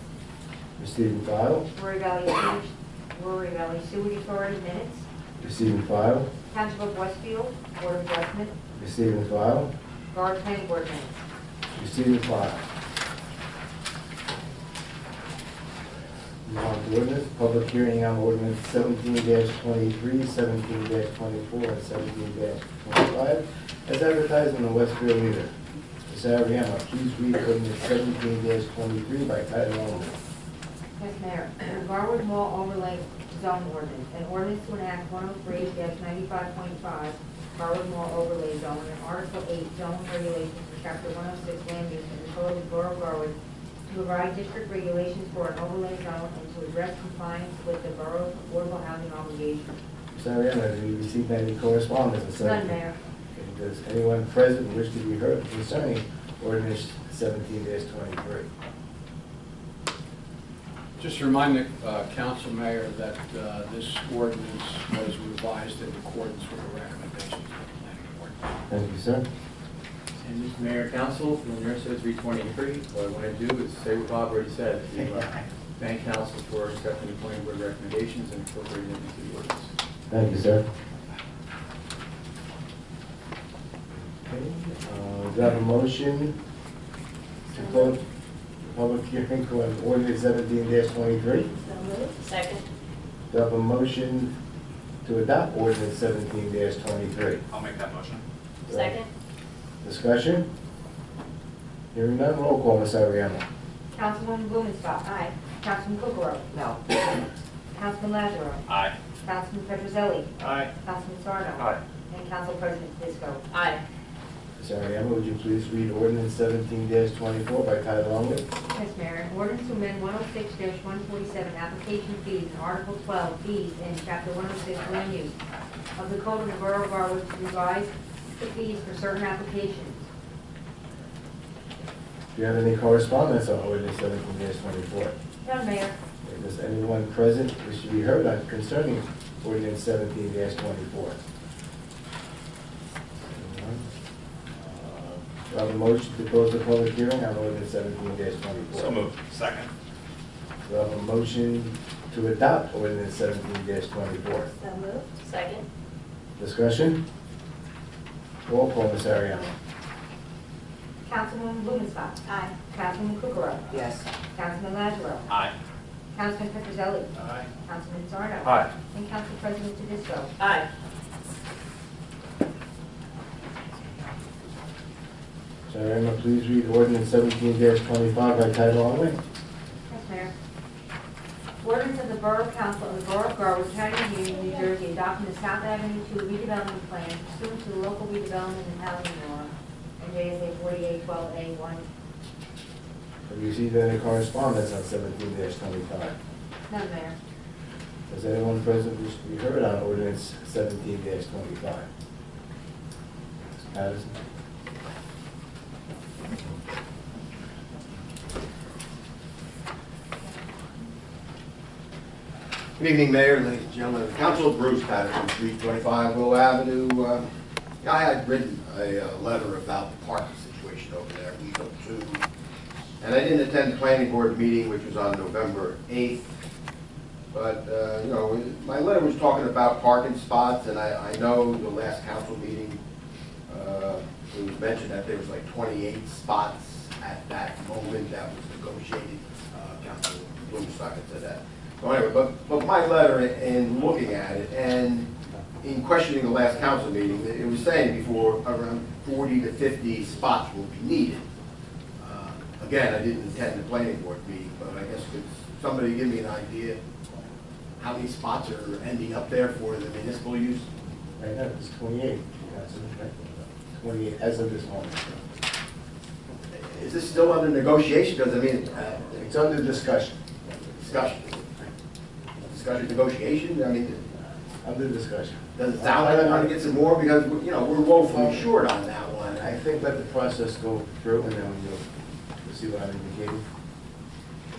Receive and file. Rory Valley Sewage Authority minutes. Receive and file. Township of Westfield Board of Adjustment. Receive and file. Guard Planning Board minutes. Receive and file. Non-ordinance, public hearing on ordinance 17-23, 17-24, and 17-25, as advertised in the Westfield Leader. Ms. Ariano, please read ordinance 17-23 by title only. Yes, Mayor. The Garwood Mall Overlay Zone Ordinance, an ordinance to enact 103-95.5 Garwood Mall Overlay Zone and Article 8 Zone Regulations in Chapter 106 Land Use in the Code of the Borough of Garwood to provide district regulations for an overlay zone and to address compliance with the borough's affordable housing obligation. Ms. Ariano, have you received any correspondence? None, Mayor. Okay, does anyone present wish to be heard concerning ordinance 17-23? Just to remind the council mayor that this ordinance was revised in accordance with the recommendations of the planning board. Thank you, sir. And Mr. Mayor, Council, from your side 323, what I want to do is say what Bob already said, to thank Council for accepting the planning board recommendations and incorporating them into the ordinance. Thank you, sir. Okay, do I have a motion to close the public hearing on ordinance 17-23? So moved. Second. Do I have a motion to adopt ordinance 17-23? I'll make that motion. Second. Discussion? Hearing none, roll call, Ms. Ariano. Councilwoman Blumenstock. Aye. Councilman Kukrow. No. Councilman Lazaro. Aye. Councilman Petrozelli. Aye. Councilman Sarno. Aye. And Council President Tedesco. Aye. Ms. Ariano, would you please read ordinance 17-24 by title only? Yes, Mayor. An ordinance to amend 106-147 application fees and Article 12 fees in Chapter 106 land use of the Code of the Borough of Garwood to revise the fees for certain applications. Do you have any correspondence on ordinance 17-24? None, Mayor. Okay, does anyone present wish to be heard on concerning ordinance 17-24? Do I have a motion to close the public hearing on ordinance 17-24? So moved. Second. Do I have a motion to adopt ordinance 17-24? So moved. Second. Discussion? Roll call, Ms. Ariano. Councilwoman Blumenstock. Aye. Councilman Kukrow. Yes. Councilman Lazaro. Aye. Councilman Petrozelli. Aye. Councilman Sarno. Aye. And Council President Tedesco. Aye. Ms. Ariano, please read ordinance 17-25 by title only. Yes, Mayor. Ordinance of the Borough Council of the Borough of Berwick, County of Union, New Jersey, adopting the South Avenue 2 redevelopment plan pursuant to the local redevelopment and housing law, NJSA 4812A1. Have you received any correspondence on 17-25? None, Mayor. Does anyone present wish to be heard on ordinance 17-25? Mr. Patterson? Good evening, Mayor, ladies and gentlemen of the council. Bruce Patterson, 325 Willow Avenue. I had written a letter about the parking situation over there, week or two. And I didn't attend the planning board meeting, which was on November 8th. But, you know, my letter was talking about parking spots, and I know the last council meeting, it was mentioned that there was like 28 spots at that moment that was negotiated. Councilor Bloomstock had said that. So anyway, but my letter, in looking at it, and in questioning the last council meeting, it was saying before around 40 to 50 spots will be needed. Again, I didn't attend the planning board meeting, but I guess could somebody give me an idea how many spots are ending up there for the municipal use? Right now, it's 28. That's right. 28 as of this moment. Is this still under negotiation? Because I mean, It's under discussion. discussion, negotiation. I mean, Under discussion. does it sound like I'm going to get some more because you know we're woefully short on that one? I think let the process go through and then you'll see what I'm indicating.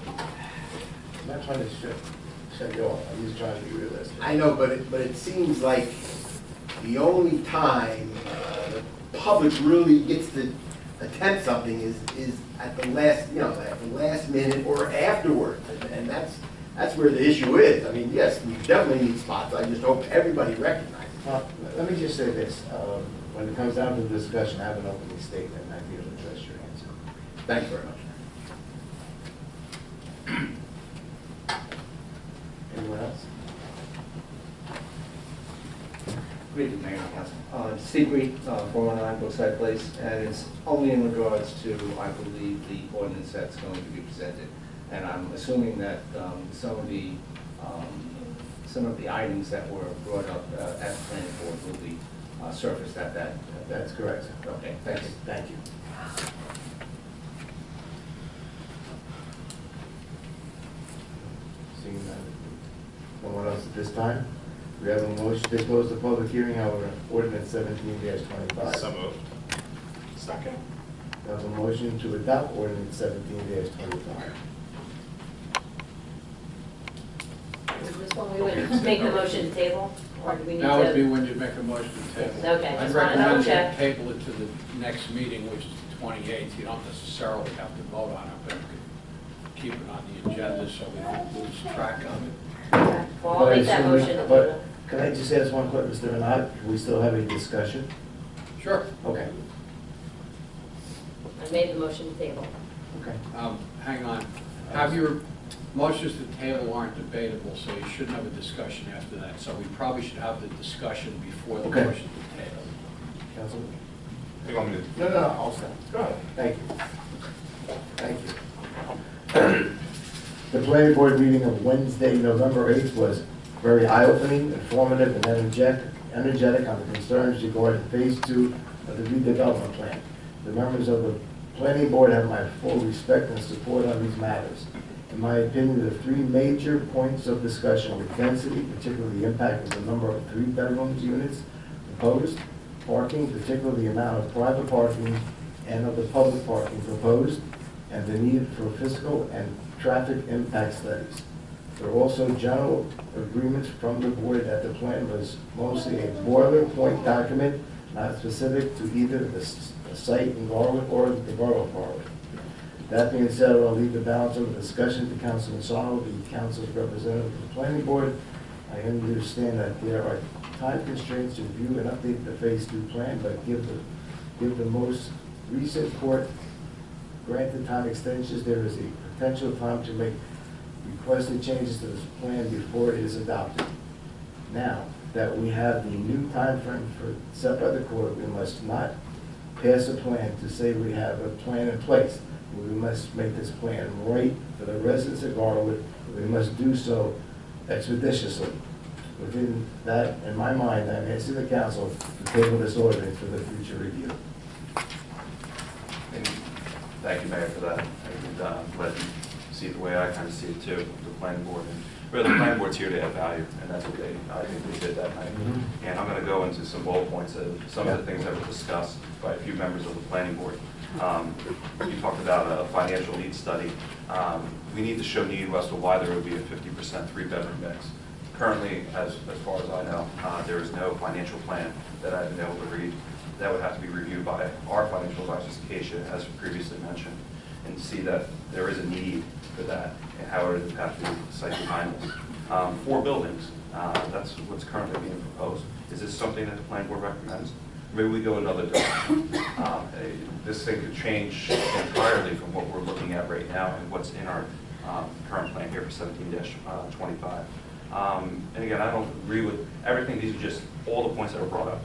I'm not trying to shut you off. I'm just trying to be realistic. I know, but it seems like the only time the public really gets to attempt something is at the last, you know, at the last minute or afterwards, and that's where the issue is. I mean, yes, we definitely need spots. I just hope everybody recognizes. Well, let me just say this. When it comes down to the discussion, I have an opening statement and I feel to address your answer. Thank you very much. Anyone else? Good evening, Mayor and Council. Steve Reed, 419 Brookside Place, and it's only in regards to, I believe, the ordinance that's going to be presented. And I'm assuming that some of the items that were brought up at the planning board will be surfaced at that. That's correct. Okay, thanks. Thank you. Seeing no one else at this time, we have a motion to close the public hearing on ordinance 17-25. So moved. Second. We have a motion to adopt ordinance 17-25. Is this one we would make the motion to table, or do we need to? That would be when you make a motion to table. Okay, I'd just wanna double recommend check. you table it to the next meeting, which is the 28th. You don't necessarily have to vote on it, but you could keep it on the agenda so we don't lose track of it. Okay. Well, I'll make that motion to But table. can I just ask one question, Mr. Bernard? Can we still have a discussion? Sure. Okay. I made the motion to table. Okay. Hang on. Have your motions to table aren't debatable, so you shouldn't have a discussion after that. So we probably should have the discussion before the Okay. motion to table. Councilman? You want me to? No, I'll stop. Go ahead. Thank you. Thank you. The planning board meeting of Wednesday, November 8th was very eye-opening, informative, and energetic on the concerns regarding phase 2 of the redevelopment plan. The members of the planning board have my full respect and support on these matters. In my opinion, the three major points of discussion were density, particularly the impact of the number of 3-bedroom units proposed, parking, particularly the amount of private parking and of the public parking proposed, and the need for fiscal and traffic impact studies. There are also general agreements from the board that the plan was mostly a boilerplate document, not specific to either the site in Garland or the borough of Garland. That being said, I'll leave the balance of the discussion to Councilman Sarno, the council's representative of the planning board. I understand that there are time constraints to review and update the phase 2 plan, but give the most recent court granted time extensions, there is a potential time to make requested changes to this plan before it is adopted. Now that we have the new time frame set by the court, we must not pass a plan to say we have a plan in place. We must make this plan right for the residents of Garwood. We must do so expeditiously. Within that, in my mind, I'm asking the council to table this ordinance for the future review. And thank you, Mayor, for that. And let you see it the way I kind of see it too, the planning board. And really, the planning board's here to add value, and that's what I think they did that night. And I'm going to go into some bullet points of some of the things that were discussed by a few members of the planning board. You talked about a financial need study. We need to show need as to why there would be a 50% three-bedroom mix. Currently, as far as I know, there is no financial plan that I've been able to read. That would have to be reviewed by our financial advisor, Acacia, as previously mentioned, and see that there is a need for that and how it would impact the site behind us. 4 buildings, that's what's currently being proposed. Is this something that the planning board recommends? Maybe we go another direction. This thing could change entirely from what we're looking at right now and what's in our current plan here for 17-25. And again, I don't agree with everything. These are just all the points that were brought up.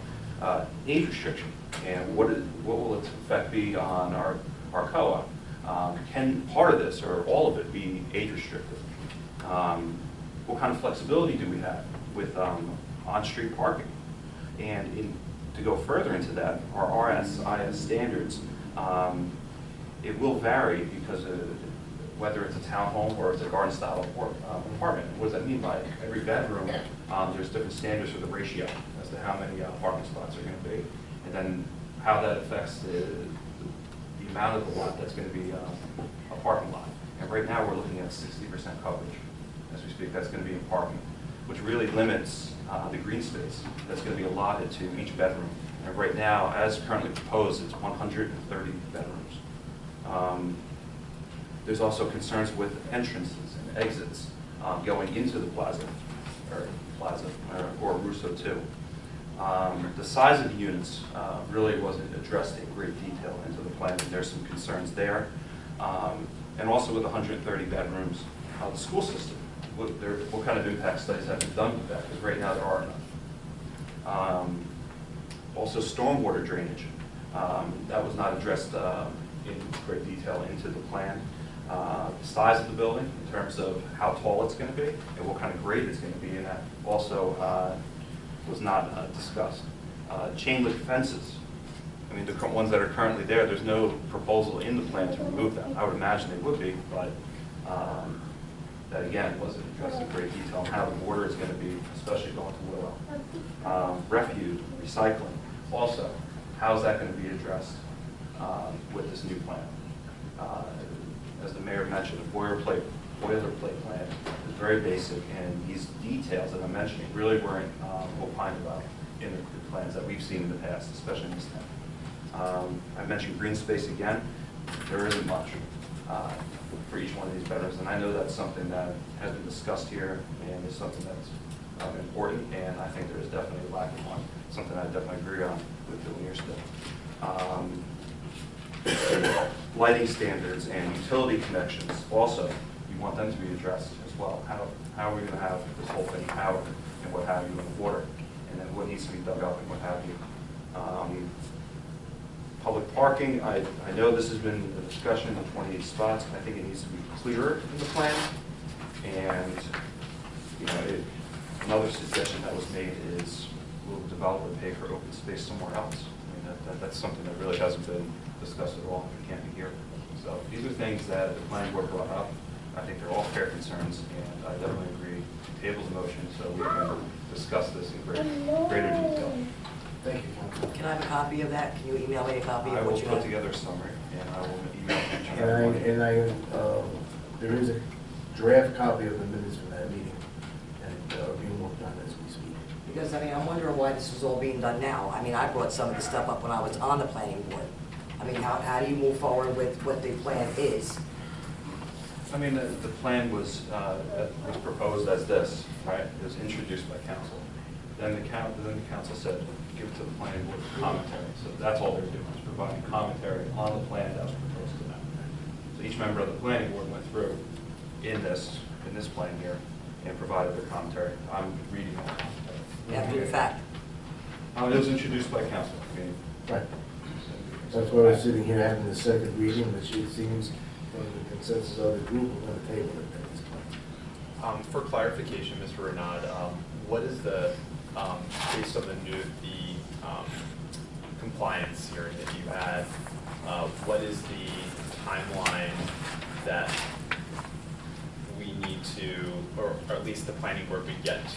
Age restriction and what will its effect be on our co-op? Can part of this or all of it be age restricted? What kind of flexibility do we have with on-street parking? And to go further into that, our RSIS standards, it will vary because whether it's a townhome or it's a garden-style apartment. What does that mean by every bedroom? There's different standards for the ratio as to how many parking spots are going to be, and then how that affects the amount of the lot that's going to be a parking lot. And right now we're looking at 60% coverage as we speak. That's going to be in parking, which really limits the green space that's going to be allotted to each bedroom. And right now, as currently proposed, it's 130 bedrooms. There's also concerns with entrances and exits going into the plaza or Russo 2. The size of the units really wasn't addressed in great detail into the plan, and there's some concerns there. And also with 130 bedrooms, the school system, what kind of impact studies have been done with that? Because right now there are none. Also stormwater drainage. That was not addressed in great detail into the plan. The size of the building in terms of how tall it's going to be and what kind of grade it's going to be in that also was not discussed. Chain link fences. I mean, the ones that are currently there, there's no proposal in the plan to remove them. I would imagine they would be, but that again wasn't addressed in great detail on how the border is going to be, especially going to Willow. Refuge, recycling. Also, how is that going to be addressed with this new plan? As the mayor mentioned, the boilerplate plan is very basic, and these details that I'm mentioning really weren't opined about in the plans that we've seen in the past, especially in this town. I mentioned green space again. There isn't much for each one of these bedrooms, and I know that's something that has been discussed here and is something that's important, and I think there is definitely a lack of one, something I definitely agree on with Bill Neerstead. Lighting standards and utility connections, also, you want them to be addressed as well. How are we going to have this whole thing powered and what have you in the water, and then what needs to be dug up and what have you. Public parking, I know this has been a discussion of 28 spots. I think it needs to be clearer in the plan. And another suggestion that was made is will the developer pay for open space somewhere else? I mean, that's something that really hasn't been discussed at all. It can't be here. So these are things that the planning board brought up. I think they're all fair concerns, and I definitely agree. Table the motion so we can discuss this in greater detail. Thank you. Can I have a copy of that? Can you email me a copy I of will what you put have? together a summary, and I will email each and every one. There is a draft copy of the minutes from that meeting, and being worked on as we speak. Because, I mean, I'm wondering why this was all being done now. I mean, I brought some of the stuff up when I was on the planning board. I mean, how do you move forward with what the plan is? I mean, the plan was proposed as this, right? It was introduced by council. Then the council said, give it to the planning board for commentary. So that's all they're doing, is providing commentary on the plan that was proposed to them. So each member of the planning board went through in this plan here and provided their commentary. I'm reading all that. After the fact. It was introduced by council. I mean, Right. That's why we're sitting here having the second reading, which it seems from the consensus of the group, we're going to table it at this point. For clarification, Mr. Renaud, what is the, based on the compliance hearing that you had, what is the timeline that we need to, or at least the planning board would get to,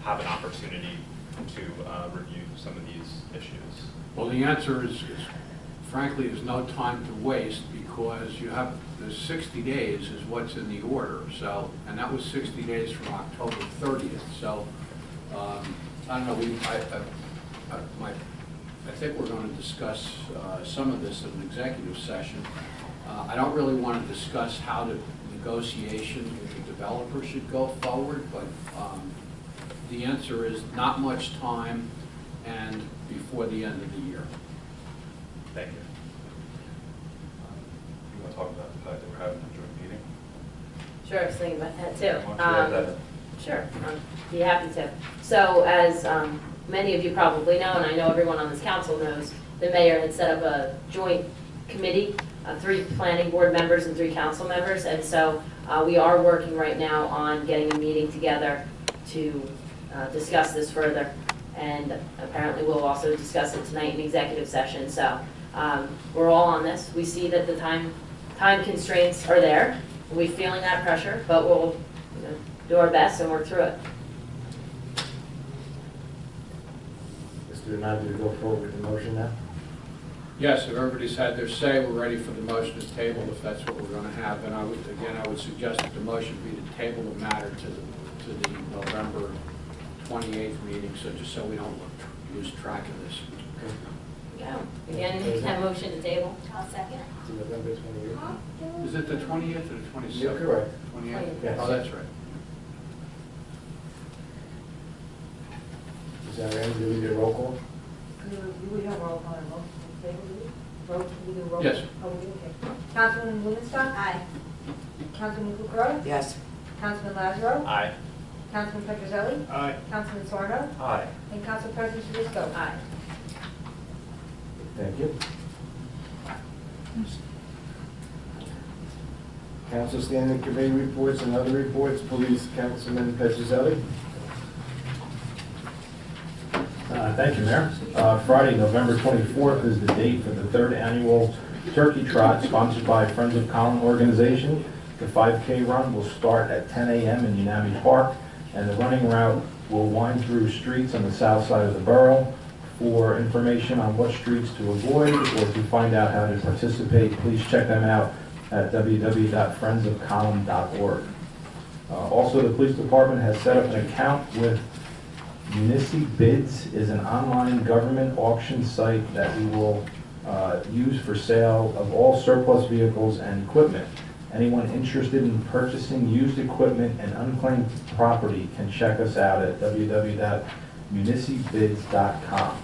have an opportunity to review some of these issues? Well, the answer is frankly, there's no time to waste because you have, the 60 days is what's in the order. So, and that was 60 days from October 30th. So, I don't know, I think we're going to discuss some of this in an executive session. I don't really want to discuss how the negotiation with the developer should go forward, but the answer is not much time and before the end of the year. Thank you. You want to talk about the fact that we're having a joint meeting? Sure, I was thinking about that too. Why don't you add that in? Sure, I'd be happy to. So as many of you probably know, and I know everyone on this council knows, the mayor had set up a joint committee, 3 planning board members and 3 council members, and so we are working right now on getting a meeting together to discuss this further, and apparently we'll also discuss it tonight in executive session. So we're all on this. We see that the time constraints are there. We're feeling that pressure, but we'll do our best and work through it. Mr. Renaldi, to go forward with the motion now? Yes, if everybody's had their say, we're ready for the motion to table if that's what we're going to have. And I would suggest that the motion be to table the matter to the November 28th meeting, so just so we don't lose track of this. Yeah. Again, that motion to table. I'll second. To November 28th? Is it the 20th or the 27th? You're correct. 28th? Yes. Oh, that's right. Is that right? Do we do a roll call? We have roll call and vote. Yes. Oh, okay. Councilman Blumenstock? Aye. Councilman Kukrow? Yes. Councilman Lazaro? Aye. Councilman Petrozelli? Aye. Councilman Sarno? Aye. And Council President Sadisco? Aye. Thank you. Council standing committee reports and other reports. Police, Councilman Petrozelli. Thank you, Mayor. Friday, November 24th is the date for the 3rd annual Turkey Trot sponsored by Friends of Colin organization. The 5K run will start at 10 a.m. in Unami Park, and the running route will wind through streets on the south side of the borough. For information on what streets to avoid or to find out how to participate, please check them out at www.friendsofcolin.org. Also, the police department has set up an account with MuniCBids, is an online government auction site that we will use for sale of all surplus vehicles and equipment. Anyone interested in purchasing used equipment and unclaimed property can check us out at www.municbids.com.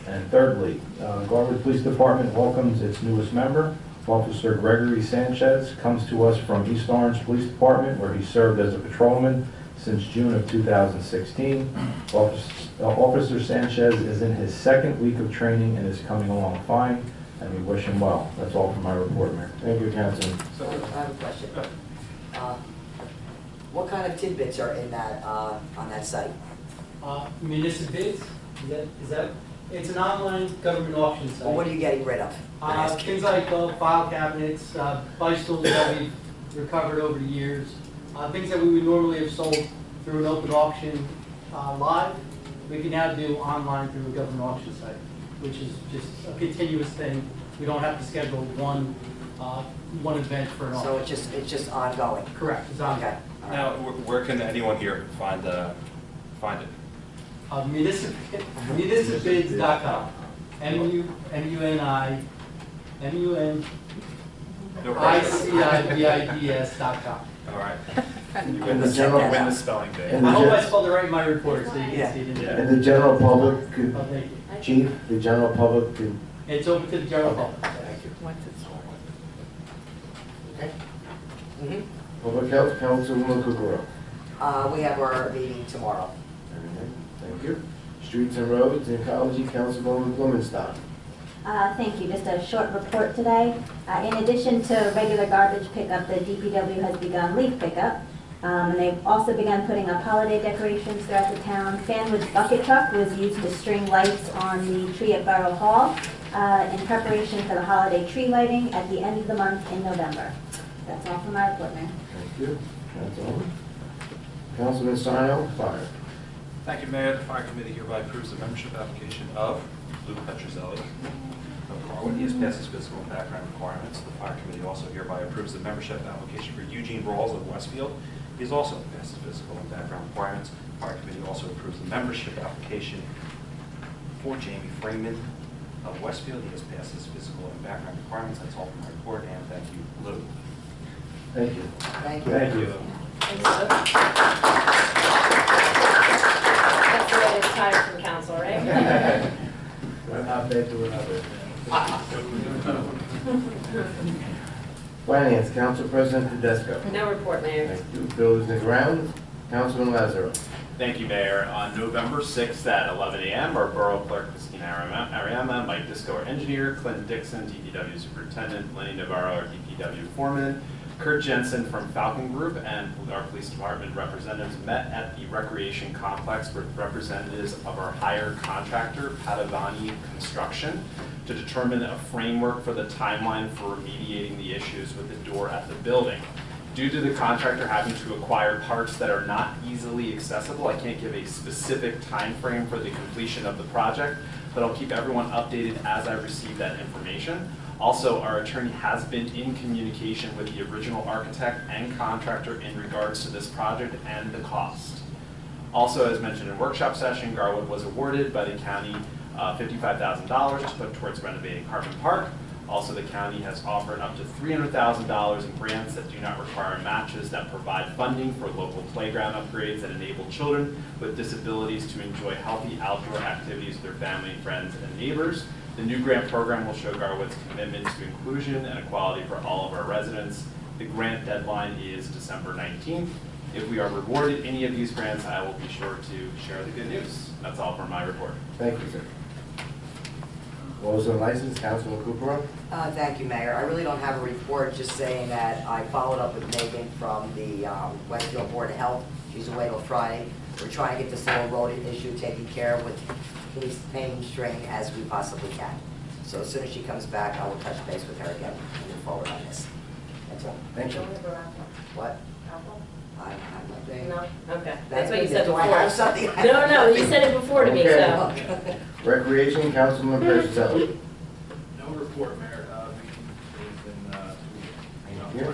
And thirdly, Garwood Police Department welcomes its newest member. Officer Gregory Sanchez comes to us from East Orange Police Department, where he served as a patrolman since June of 2016. Officer Sanchez is in his 2nd week of training and is coming along fine, and we wish him well. That's all for my report, Mayor. Thank you, Councilman. I have a question. What kind of tidbits are in that, on that site? MuniCBids, is that, it's an online government auction site. Well, what are you getting rid of? Things like file cabinets, bicycles that we've recovered over the years, things that we would normally have sold through an open auction live, we can now do online through a government auction site, which is just a continuous thing. We don't have to schedule one event for an auction. So it's just ongoing? Correct, it's ongoing. Okay. Now, where can anyone here find it? MuniCBids.com. MuniCBids.com. All right. And Win the the general- win the spelling bee. and I the hope I gen- spelled it right in my report, so you Yeah. can see it in there. And the general public, could- Oh, thank you. Chief, the general public could... It's open to the general public. Thank you. Okay. Mhm. Public Health, Councilwoman Kukrow. We have our meeting tomorrow. All right, thank you. Streets and Roads and Ecology, Councilwoman Blumenstock. Thank you. Just a short report today. In addition to regular garbage pickup, the DPW has begun leaf pickup. And they've also begun putting up holiday decorations throughout the town. Fanwood's bucket truck was used to string lights on the tree at Borough Hall in preparation for the holiday tree lighting at the end of the month in November. That's all for my report, Mayor. Thank you. Councilwoman. Councilman Sino, Fire. Thank you, Mayor. The Fire Committee hereby approves the membership application of Lou Petrozelli of Carwood. He has passed his physical and background requirements. The Fire Committee also hereby approves the membership application for Eugene Rawls of Westfield. He has also passed his physical and background requirements. The Fire Committee also approves the membership application for Jamie Freeman of Westfield. He has passed his physical and background requirements. That's all for my report, and thank you, Lou. Thank you. Thank you. Thank you. That's the way it's tired from council, right? One hot bed to another. Finance, Council President Tedesco. No report, Mayor. Thank you. Bills and Grounds, Councilman Lazaro. Thank you, Mayor. On November 6th at 11 a.m., our Borough Clerk, Christina Ariema, Mike Disco, our engineer, Clinton Dixon, DPW Superintendent, Lenny Navarro, our DPW Foreman, Kurt Jensen from Falcon Group, and our Police Department representatives met at the Recreation Complex with representatives of our hire contractor, Padavani Construction, to determine a framework for the timeline for remediating the issues with the door at the building. Due to the contractor having to acquire parts that are not easily accessible, I can't give a specific time frame for the completion of the project, but I'll keep everyone updated as I receive that information. Also, our attorney has been in communication with the original architect and contractor in regards to this project and the cost. Also, as mentioned in workshop session, Garwood was awarded by the county $55,000 to put towards renovating Hartman Park. Also, the county has offered up to $300,000 in grants that do not require matches that provide funding for local playground upgrades that enable children with disabilities to enjoy healthy outdoor activities with their family, friends, and neighbors. The new grant program will show Garwood's commitment to inclusion and equality for all of our residents. The grant deadline is December 19th. If we are rewarded any of these grants, I will be sure to share the good news. That's all for my report. Thank you, sir. Laws and License, Councilman Cooper. Thank you, Mayor. I really don't have a report, just saying that I followed up with Megan from the Westfield Board of Health. She's away till Friday. We're trying to get this little road issue taken care of with least mainstream as we possibly can. So as soon as she comes back, I will touch base with her again and move forward on this. That's all. Thank you. What? I'm not doing. No? Okay. That's what you said Do before. I have something? No, you said it before to me, so. Okay. Recreation, Councilman Persicelli. No report, Mayor. We've been, Thank you.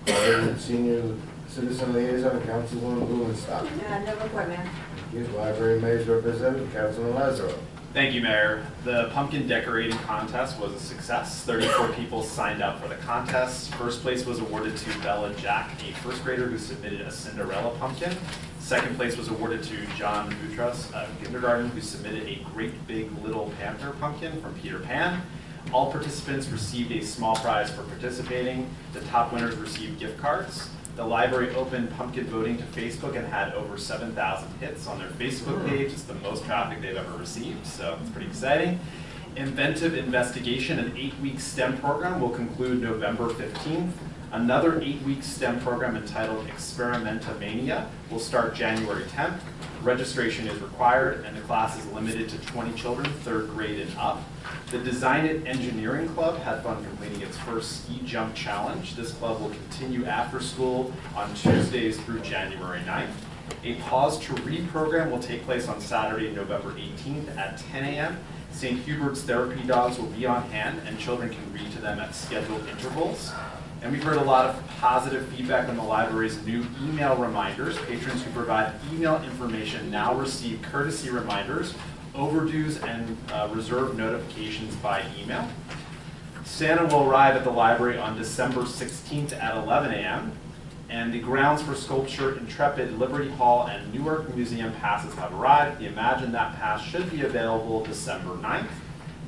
Monday. Senior Citizen Liaison, Councilwoman Blumenstock. No report, Mayor. Thank you. Library Mayor's Representative, Councilman Lazaro. Thank you, Mayor. The pumpkin decorating contest was a success. 34 people signed up for the contest. First place was awarded to Bella Jack, a first grader who submitted a Cinderella pumpkin. Second place was awarded to John Boutros, a kindergarten, who submitted a Great Big Little Panther pumpkin from Peter Pan. All participants received a small prize for participating. The top winners received gift cards. The library opened pumpkin voting to Facebook and had over 7,000 hits on their Facebook page. It's the most traffic they've ever received, so it's pretty exciting. Inventive Investigation, an 8-week STEM program, will conclude November 15th. Another 8-week STEM program entitled Experimentomania will start January 10th. Registration is required, and the class is limited to 20 children, 3rd grade and up. The Design It Engineering Club had fun completing its first ski jump challenge. This club will continue after school on Tuesdays through January 9th. A Pause to Read program will take place on Saturday, November 18th at 10 a.m. St. Hubert's Therapy Dogs will be on hand, and children can read to them at scheduled intervals. And we've heard a lot of positive feedback on the library's new email reminders. Patrons who provide email information now receive courtesy reminders, overdues, and reserve notifications by email. Santa will arrive at the library on December 16th at 11 a.m. And the Grounds for Sculpture, Intrepid, Liberty Hall, and Newark Museum passes have arrived. The Imagine That pass should be available December 9th.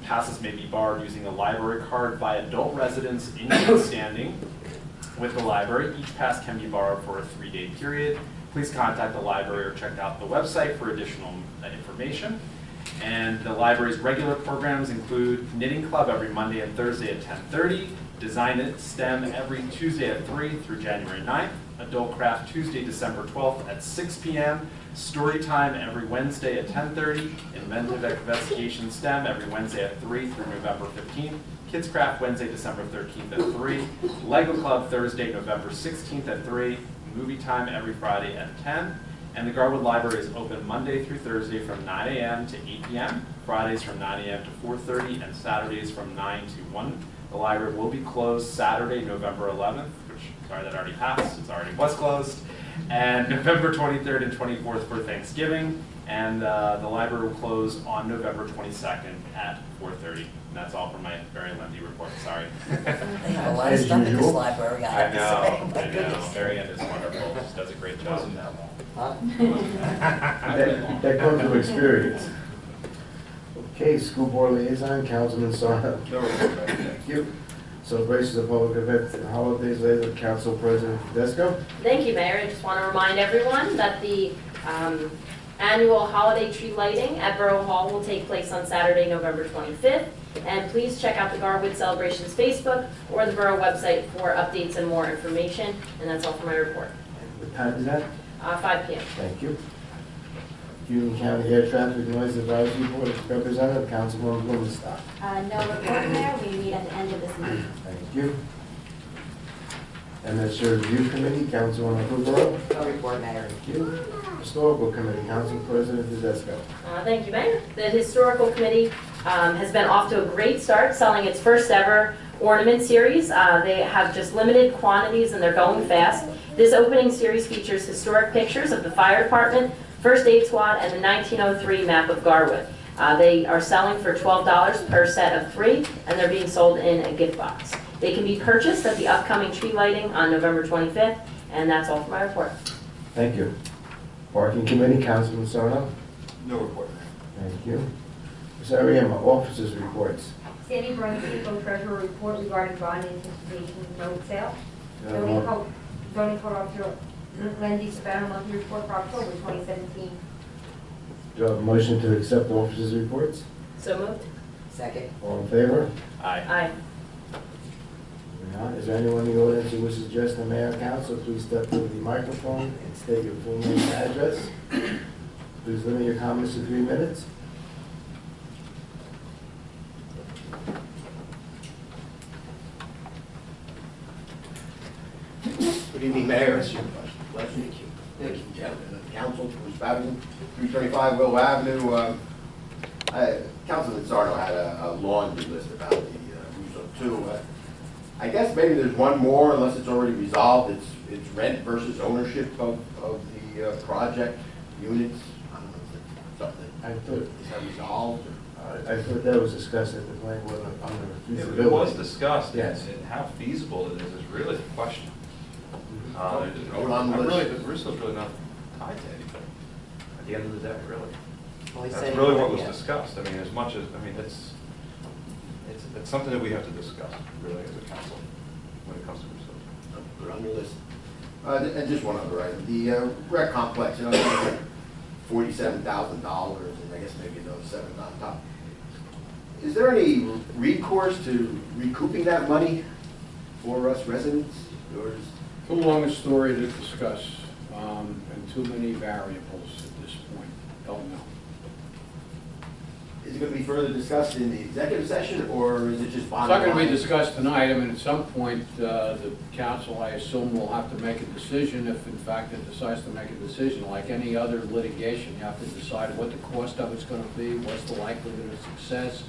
Passes may be borrowed using a library card by adult residents in good standing with the library. Each pass can be borrowed for a 3-day period. Please contact the library or check out the website for additional information. And the library's regular programs include Knitting Club every Monday and Thursday at 10:30, Design It STEM every Tuesday at 3 through January 9th, Adult Craft Tuesday, December 12th at 6 p.m., Story Time every Wednesday at 10:30, Inventive Investigation STEM every Wednesday at 3 through November 15th, Kids Craft Wednesday, December 13th at 3, Lego Club Thursday, November 16th at 3, Movie Time every Friday at 10, and the Garwood Library is open Monday through Thursday from 9 a.m. to 8 p.m., Fridays from 9 a.m. to 4:30, and Saturdays from 9 to 1. The library will be closed Saturday, November 11th, which, sorry, that already passed, it already was closed, and November 23rd and 24th for Thanksgiving, and the library will close on November 22nd at 4:30. And that's all for my very lengthy report, sorry. They have a lot of stuff in this library, I have to say. I know, Mary Ann is wonderful, she does a great job. Wasn't that long. Huh? That comes with experience. Okay, school board liaison, Councilman Sarno. No report, Mayor. Thank you. Celebrations of public events and holidays later, Council President Tedesco. Thank you, Mayor. I just want to remind everyone that the annual holiday tree lighting at Borough Hall will take place on Saturday, November 25th. And please check out the Garwood Celebrations Facebook or the Borough website for updates and more information. And that's all for my report. What time is that? 5 p.m. Thank you. Union County Air Traffic Noise Advisory Board Representative, Councilwoman Blumenstock. No report, Mayor. We meet at the end of this month. Thank you. MSR Review Committee, Councilwoman Krugerl. No report, Mayor. Thank you. Historical Committee, Council President Tedesco. Thank you, Mayor. The Historical Committee has been off to a great start, selling its first ever ornament series. They have just limited quantities and they're going fast. This opening series features historic pictures of the fire department, first aid squad, and the 1903 map of Garwood. They are selling for $12 per set of 3, and they're being sold in a gift box. They can be purchased at the upcoming tree lighting on November 25th, and that's all for my report. Thank you. Parking Committee, Councilman Sarno. No report, Mayor. Thank you. Ms. Ariema, Officers Reports. Sandy Bronstein, Treasurer report regarding bond anticipation note sale. Zoning code officer Lindsay Savannah monthly report for October 2017. Do I have a motion to accept Officers Reports? So moved. Second. All in favor? Aye. Aye. Is there anyone in the audience who wishes to address the mayor and council? Please step to the microphone and state your full name and address. Please limit your comments to 3 minutes. Good evening, Mayor. Thank you, gentlemen of the council. Bruce Patterson, 325 Willow Avenue. Councilman Sarno had a laundry list about the Russo 2. I guess maybe there's one more, unless it's already resolved. It's rent versus ownership of the project units. I don't know if it's something I thought, is that resolved. I thought that was discussed at the planning board on the feasibility. It was discussed, Yes. and how feasible it is really the question. Go on the list. Russo's really not tied to anything, at the end of the day, really. Well, he That's said he really would, what was yeah. discussed. I mean, as much as, I mean, it's something that we have to discuss, really, as a council, when it comes to Russo. Put it on your list. And just one other item, the rec complex, you know, $47,000, and I guess maybe another 7 on top. Is there any recourse to recouping that money for us residents, or is? Too long a story to discuss, and too many variables at this point. Don't know. Is it going to be further discussed in the executive session, or is it just It's bottom not going to line? be discussed tonight. I mean, at some point, the council, I assume, will have to make a decision if, in fact, it decides to make a decision. Like any other litigation, you have to decide what the cost of it's going to be, what's the likelihood of success,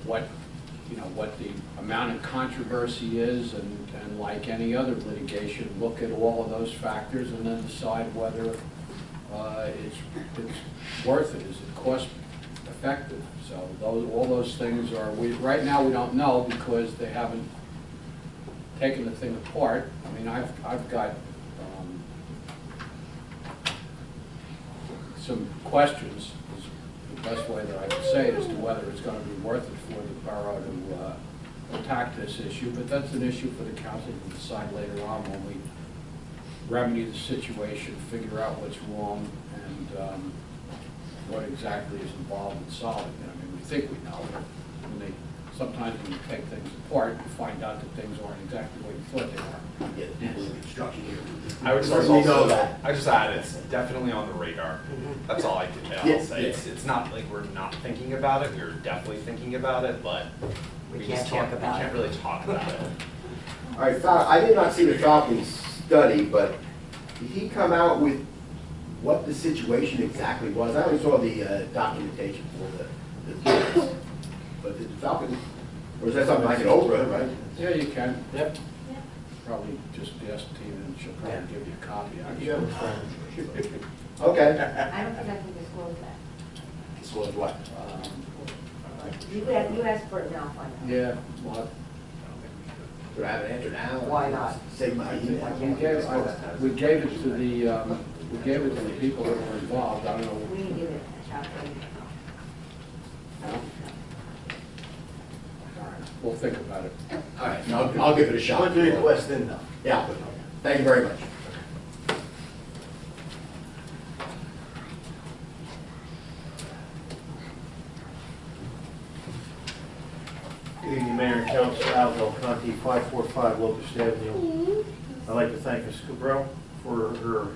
what the amount of controversy is, and like any other litigation, look at all of those factors and then decide whether it's worth it. Is it cost effective? So all those things are, right now we don't know because they haven't taken the thing apart. I mean, I've got some questions, is the best way that I can say it, as to whether it's going to be worth it for the borough to attack this issue, but that's an issue for the council to decide later on when we remedy the situation, figure out what's wrong, and what exactly is involved in solving it. I mean, we think we know, but sometimes when you take things apart, you find out that things aren't exactly what you thought they were. Yeah, the people in construction here. I would just We know also, that. I just add, it's definitely on the radar. That's all I'll Yeah, say. yeah. It's not like we're not thinking about it, we're definitely thinking about it, but We just can't talk about we it. can't really talk about it. All right, I did not see the Falcons study, but did he come out with what the situation exactly was? I only saw the documentation for the kids. But did the Falcons, or is that something like an Oprah, right? Yeah, you can. Yep. Probably just ask Tina and she'll probably give you a copy. You have a friend. Okay. I don't think I can disclose that. This was what? You asked for it now, find out. Yeah, what? Do I have an answer now? Why not? Say my email. We gave it to the people that were involved. I don't know. We can give it a shot. All right, we'll think about it. All right, I'll give it a shot. Put the request in though. Yeah, I'll put it on. Thank you very much. Good evening, Mayor and Council. Al Del Conte, 545 Locust Avenue. I'd like to thank Ms. Cabral for her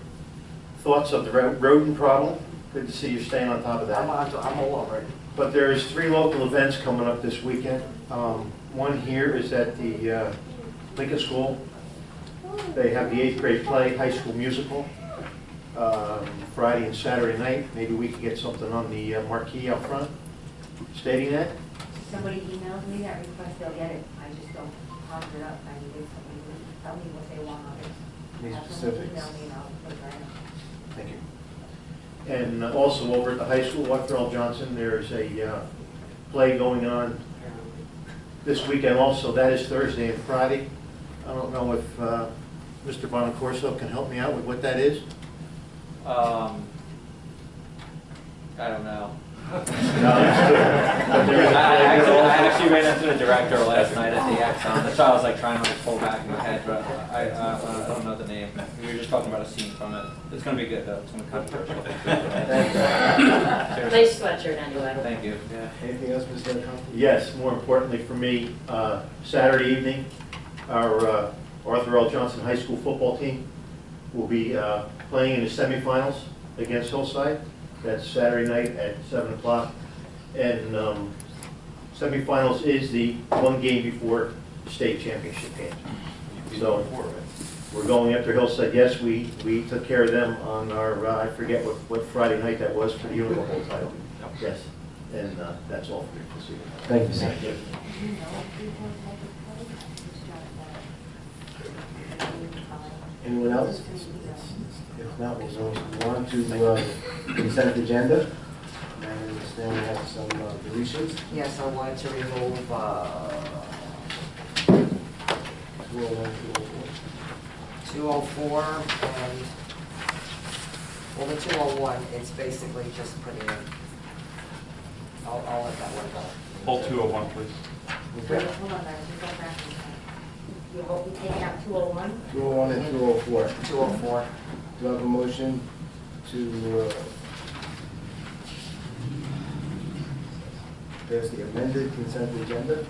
thoughts of the rodent problem. Good to see you staying on top of that. I'm all over it. But there's 3 local events coming up this weekend. One here is at the Lincoln School. They have the 8th grade play, High School Musical, Friday and Saturday night. Maybe we could get something on the marquee out front stating that. Somebody emails me that request, they'll get it. I just don't conjure it up. I need somebody to tell me what they want on it. Need Have somebody specifics. Email me and I'll put it right on. Thank you. And also over at the high school, Walter L. Johnson, there's a play going on this weekend also. That is Thursday and Friday. I don't know if Mr. Bonacorso can help me out with what that is. I don't know. No, that's good. But there is a play there also. I actually ran into the director last night at the Exxon. That's why I was like trying to pull back in my head, but I don't know the name. We were just talking about a scene from it. It's going to be good though. It's going to be controversial. Nice sweatshirt anyway. Thank you. Yeah. Anything else, Mr. Conte? Yes, more importantly for me, Saturday evening, our Arthur L. Johnson High School football team will be playing in the semifinals against Hillside. That's Saturday night at 7 o'clock. And semifinals is the one game before the state championship game. So we're going after Hillside. Yes, we took care of them on our, I forget what Friday night that was for the Union Bowl title. Yes, and that's all for me this evening. Thank you, sir. Anyone else? If not, we'll go on to the consent agenda. I understand we have some deletions. Yes, I wanted to remove, 201, 204 and, well, the 201, it's basically just putting in, I'll let that one go. Pull 201, please. Wait, hold on, guys. We'll go back. You're taking out 201? 201 and 204. 204. Do I have a motion to pass the amended consent agenda?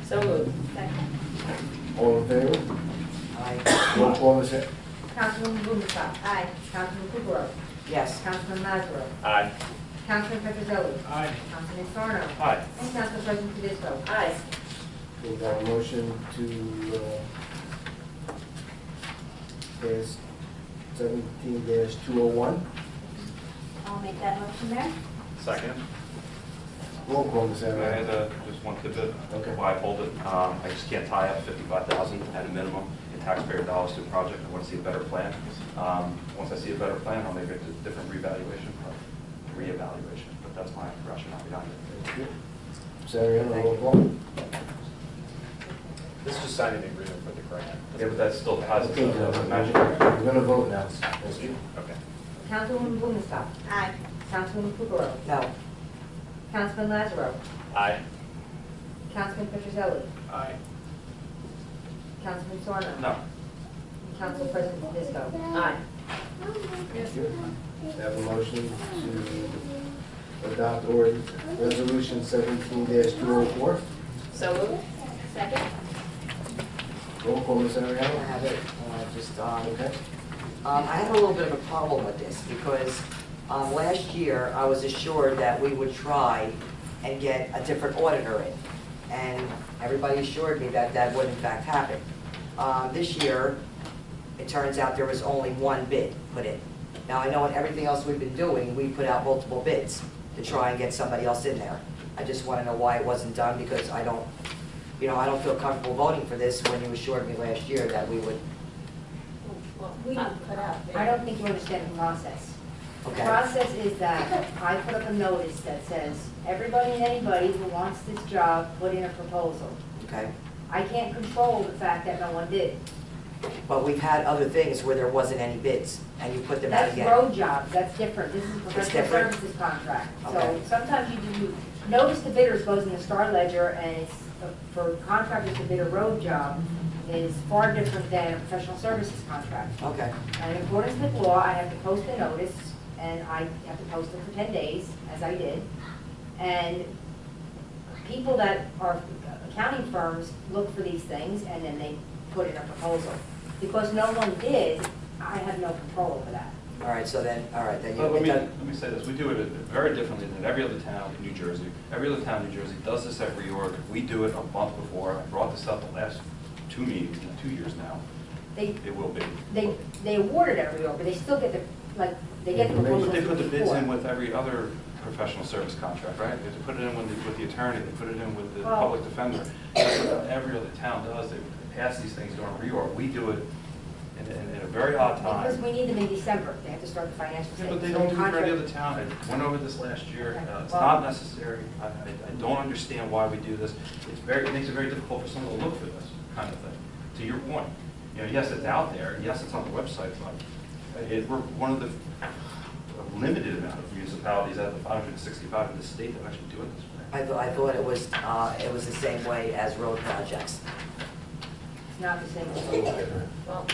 So moved. All in favor? Aye. Roll call, Ms. Hill. Councilwoman Blumenstock. Aye. Councilman Kukrow. Yes. Councilman Mazaro. Aye. Councilman Petrozelli. Aye. Councilman Sarno. Aye. And Council President Tedesco. Aye. We have a motion to pass 17-201. I'll make that motion there. Second. Roll call, Ms. I had Hill. just one tidbit. Okay. Why I pulled it. I just can't tie up $55,000 at a minimum in taxpayer dollars to a project. I want to see a better plan. Once I see a better plan, I'll make a different reevaluation, but that's my rationale behind it. Thank you. Ms. Ariano, roll call. This is just signing the agreement for the grant. Yeah, but that still ties it Okay, to the magic. we're going to vote now. Thank you. Okay. Councilwoman Blumenstock. Aye. Councilwoman Kukrow. No. Councilman Lazaro. Aye. Councilman Petrozelli. Aye. Councilman Sarno. No. Council President Tedesco. Aye. Have a motion to adopt ordinance, resolution 17-204. So moved. Second? Roll call, Ms. I Ariano. have it, just, Okay. I have a little bit of a problem with this because last year I was assured that we would try and get a different auditor in. And everybody assured me that that would in fact happen. This year, it turns out there was only one bid put in. Now, I know in everything else we've been doing, we put out multiple bids to try and get somebody else in there. I just want to know why it wasn't done because I don't feel comfortable voting for this when you assured me last year that we would. We didn't put out. I don't think you understand the process. The Okay. process is that I put up a notice that says, everybody and anybody who wants this job, put in a proposal. Okay. I can't control the fact that no one did. But we've had other things where there wasn't any bids and you put them out That's again. road jobs, that's different, this is professional different? services contract. So Okay. sometimes you notice the bidders goes in the Star Ledger, and it's, for contractors to bid a road job is far different than a professional services contract. Okay. And in accordance with law, I have to post a notice, and I have to post it for 10 days, as I did. And people that are accounting firms look for these things, and then they put in a proposal. Because no one did, I have no control over that. All right, so then, you. Let me say this, we do it very differently than every other town in New Jersey. Every other town in New Jersey does this at reorg. We do it a month before. I brought this up the last 2 meetings, 2 years now. It will be. They awarded every year, but they still get the, like, they get the proposals They put the bids before. in with every other professional service contract, right? They have to put it in with the attorney, they put it in with the Well- public defender. That's what every other town does. They pass these things during reorg. We do it in a very odd time. Because we need them in December, they have to start the financial Yeah, statement. but they don't do it for any other town. I went over this last year. It's not necessary. I don't understand why we do this. It makes it very difficult for someone to look for this kind of thing. To your point, yes, it's out there. Yes, it's on the website, but we're one of the limited amount of municipalities out of the 565 in the state that are actually doing this. I thought it was the same way as road projects. It's not the same. Well,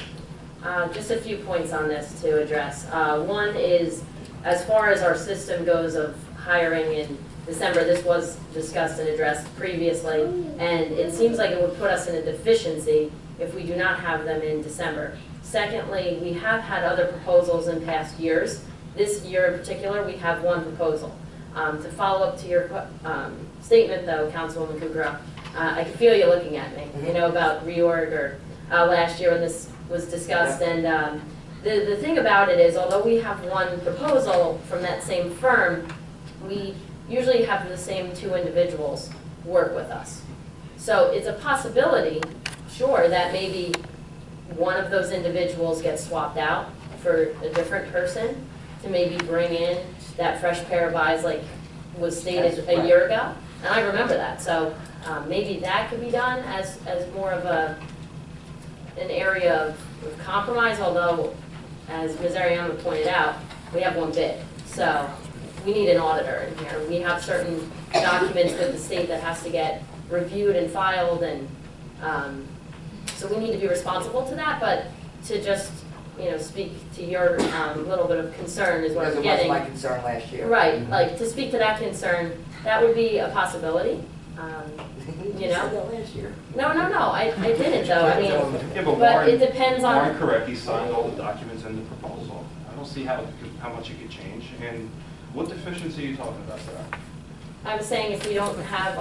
just a few points on this to address. One is, as far as our system goes of hiring in December, this was discussed and addressed previously, and it seems like it would put us in a deficiency if we do not have them in December. Secondly, we have had other proposals in past years. This year in particular, we have one proposal. To follow up to your statement, though, Councilwoman Kukrow, I can feel you looking at me, about reorg or last year when this was discussed. And the thing about it is, although we have one proposal from that same firm, we usually have the same 2 individuals work with us. So it's a possibility, sure, that maybe one of those individuals gets swapped out for a different person to maybe bring in that fresh pair of eyes like was stated a year ago. And I remember that. So maybe that could be done as more of an area of compromise, although, as Ms. Ariano pointed out, we have one bid. So we need an auditor in here. We have certain documents with the state that has to get reviewed and filed, and so we need to be responsible to that. But to just, speak to your little bit of concern is what I'm Because getting. it was my concern last year. Right, like, to speak to that concern, that would be a possibility, You said that last year. No, I didn't though, I mean, Yeah, but it depends on. Warren correct, he signed all the documents in the proposal. I don't see how much you could change. And what deficiency are you talking about, Sarah? I'm saying if we don't have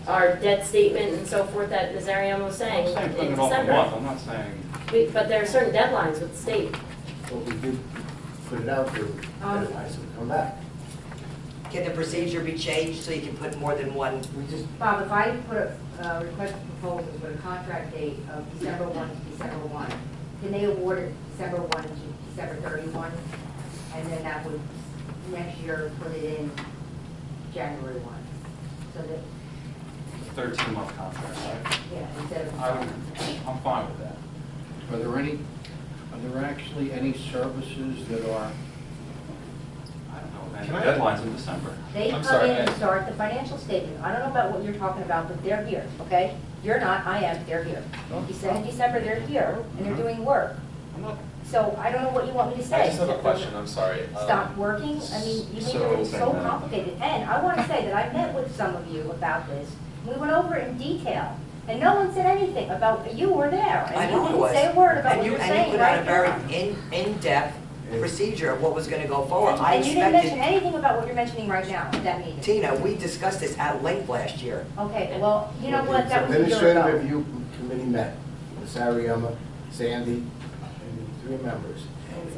our debt statement and so forth that Ms. Ariano was saying I'm saying putting in it off a month, December. I'm not saying. But there are certain deadlines with the state. Well, we did put it out to advertise and come back. Can the procedure be changed so you can put more than one? Bob, if I put a request for proposals with a contract date of December 1 to December 1, can they award it December 1 to December 31? And then that would, next year, put it in January 1. So that, 13-month contract, right? yeah, instead of. I'm fine with that. Are there actually any services that are? I don't know, man, the deadline's in December. They come in and start the financial statement. I don't know about what you're talking about, but they're here, okay? You're not, I am, they're here. You said in December, they're here, and they're doing work. So I don't know what you want me to say. I just have a question, I'm sorry. Stop working? I mean, you make it so complicated. And I want to say that I met with some of you about this. We went over it in detail, and no one said anything about, you were there, I and you know it didn't was. say a word about And what you you're put saying out right a now. very in-depth procedure of what was gonna go forward. I And you didn't mention expected, anything about what you're mentioning right now at that meeting. Tina, we discussed this at length last year. Okay, well, you know what, that was a year Administrative ago. Review Committee met, Ms. Ariama, Sandy, and 3 members.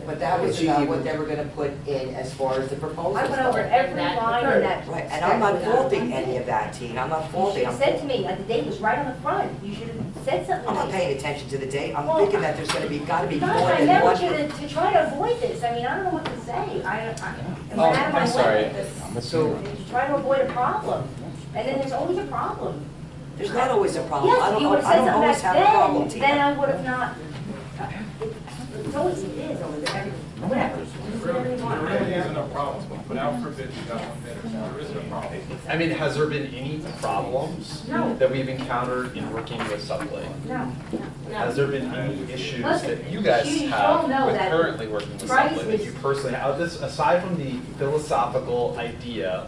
But that was And she about even- what they were gonna put in as far as the proposals. I went over go. every line in that. Right, and I'm not spec. faulting any of that, Tina, I'm not You should faulting. have said to me, the date was right on the front, you should have said something I'm to not me. paying attention to the date, I'm Well, thinking that there's gotta be, gotta be Gosh, more I than met one. with you to try to avoid this, I mean, I don't know what to say, I'm Oh, out of my I'm sorry. way. So, To try to avoid a problem, and then there's always a problem. There's not always a problem. I Yes, if don't, you would have I said don't something always back have a problem, then, Tina. then I would have not, it's always, it is always, whatever. There really isn't a problem, we put out for bid, we got one bidder, so there isn't a problem. I mean, has there been any problems No. that we've encountered in working with Sublate? No. Has there been any issues Listen, that you guys you have all know with that currently working with price Sublate that is- you personally have? This, aside from the philosophical idea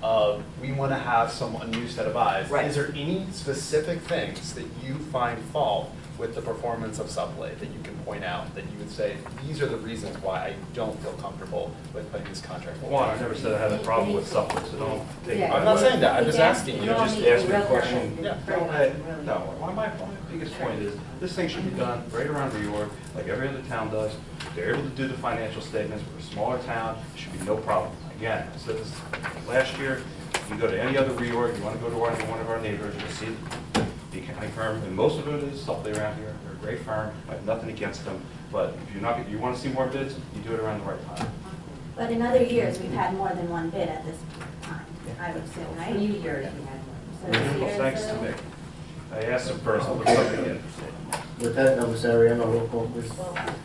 of we want to have a new set of eyes, Right. is there any specific things that you find fault with the performance of Sublate that you can point out, that you would say, these are the reasons why I don't feel comfortable with putting this contract? One, I never said I had a problem with supplements, so don't take it. I'm not saying that, I'm just asking you. Just ask me a question. Yeah. No, my biggest point is, this thing should be done right around reorg, like every other town does. They're able to do the financial statements, we're a smaller town, there should be no problem. Again, I said this last year, you can go to any other reorg, you want to go to one of our neighbors, you'll see the accounting firm, and most of it is Sublate around here, they're a great firm, I have nothing against them, but if you want to see more bids, you do it around the right time. But in other years, we've had more than one bid at this time, I would assume, right? New year, if you had one. So this Well, year, thanks so- to me. I asked them first, I'll look up again. With that, no, Ms. Ariama, roll call, please.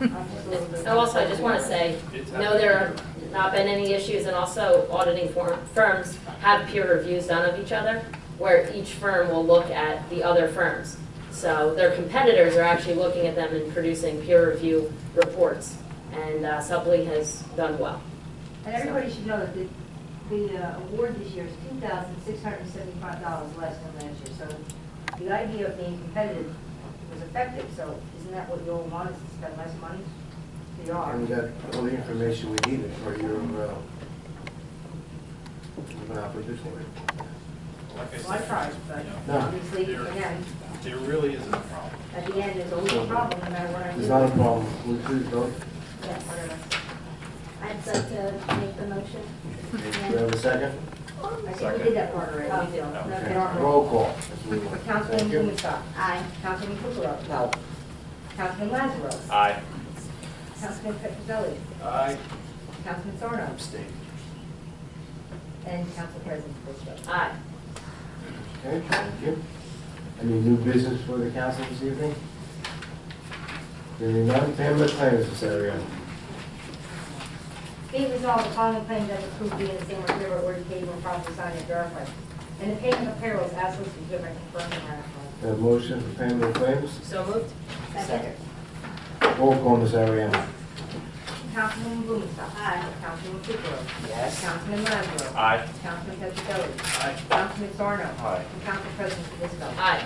And also, I just want to say, no, there have not been any issues, and also auditing firms have peer reviews done of each other, where each firm will look at the other firms. So their competitors are actually looking at them and producing peer review reports, and Sublate has done well. And everybody should know that the award this year is $2,675 less than last year. So the idea of being competitive was effective, so isn't that what you all want, is to spend less money? So you are. And we got all the information we needed for your, opposition. Like I Well, I said, tried, but No. obviously, again, there really isn't a problem. at the end, there's always a problem, no matter what I do. There's not a problem, we please vote. Yes, whatever. I'd like to make the motion. Do we have a second? I think we did that part already. We did. Okay. Get on Roll call. Let's move on. Councilman Thank you. Blumenstock. Aye. Councilman Kukrow. No. Councilman Lazaro. Aye. Councilman Petrozelli. Aye. Councilman Sarno. Abstain. And Council President Christo. Aye. Okay, thank you. Any new business for the council this evening? Hearing none, payment of claims, Ms. Ariana. Be resolved, the following claims as approved being the same as River or Cable properly signed and verified. And the payment of payrolls as listed here and confirmed and ratified. Have a motion for payment of claims? So moved? Second. Roll call, Ms. Ariana. Councilman Blumenstock. Aye. Councilman Kukrow. Yes. Councilman Lazaro. Aye. Councilman Petrozelli. Aye. Councilman Sarno. Aye. And Council President Fiscal. Aye.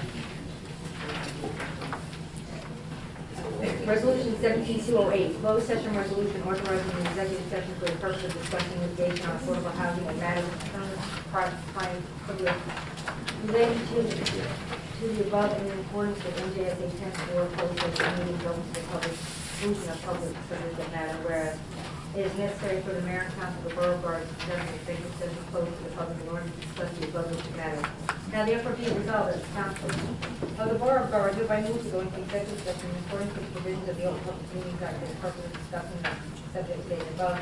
Resolution 17208, closed session resolution authorizing an executive session for the purpose of discussing litigation on affordable housing and matters of private client related to the above and in accordance with NJSA 10-4, closed session meeting open to the public, exclusion of public subject matter, whereas it is necessary for the mayor and council of the borough guard to conduct an executive session closed to the public in order to discuss the above subject matter. Now therefore be it resolved that the council of the borough of Garwood hereby moves to go into executive session in accordance with the provisions of the Open Public Meetings Act for the purpose of discussing the subject stated above.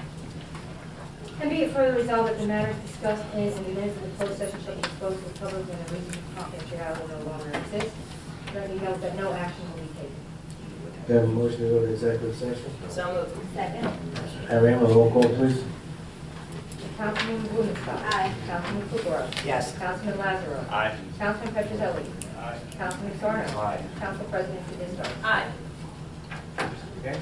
And be it further resolved that the matters discussed in the minutes of the closed session shall be disclosed to the public when the reason for confidentiality no longer exists. Let me note that no action will be taken. Do you have a motion to go to executive session? So moved. Second. Ariana, roll call, please. Councilman Blumenstock. Aye. Councilman Kukrow. Yes. Councilman Lazaro. Aye. Councilman Petrozelli. Aye. Councilman Sarno. Aye. Council President Tedesco. Aye. Okay.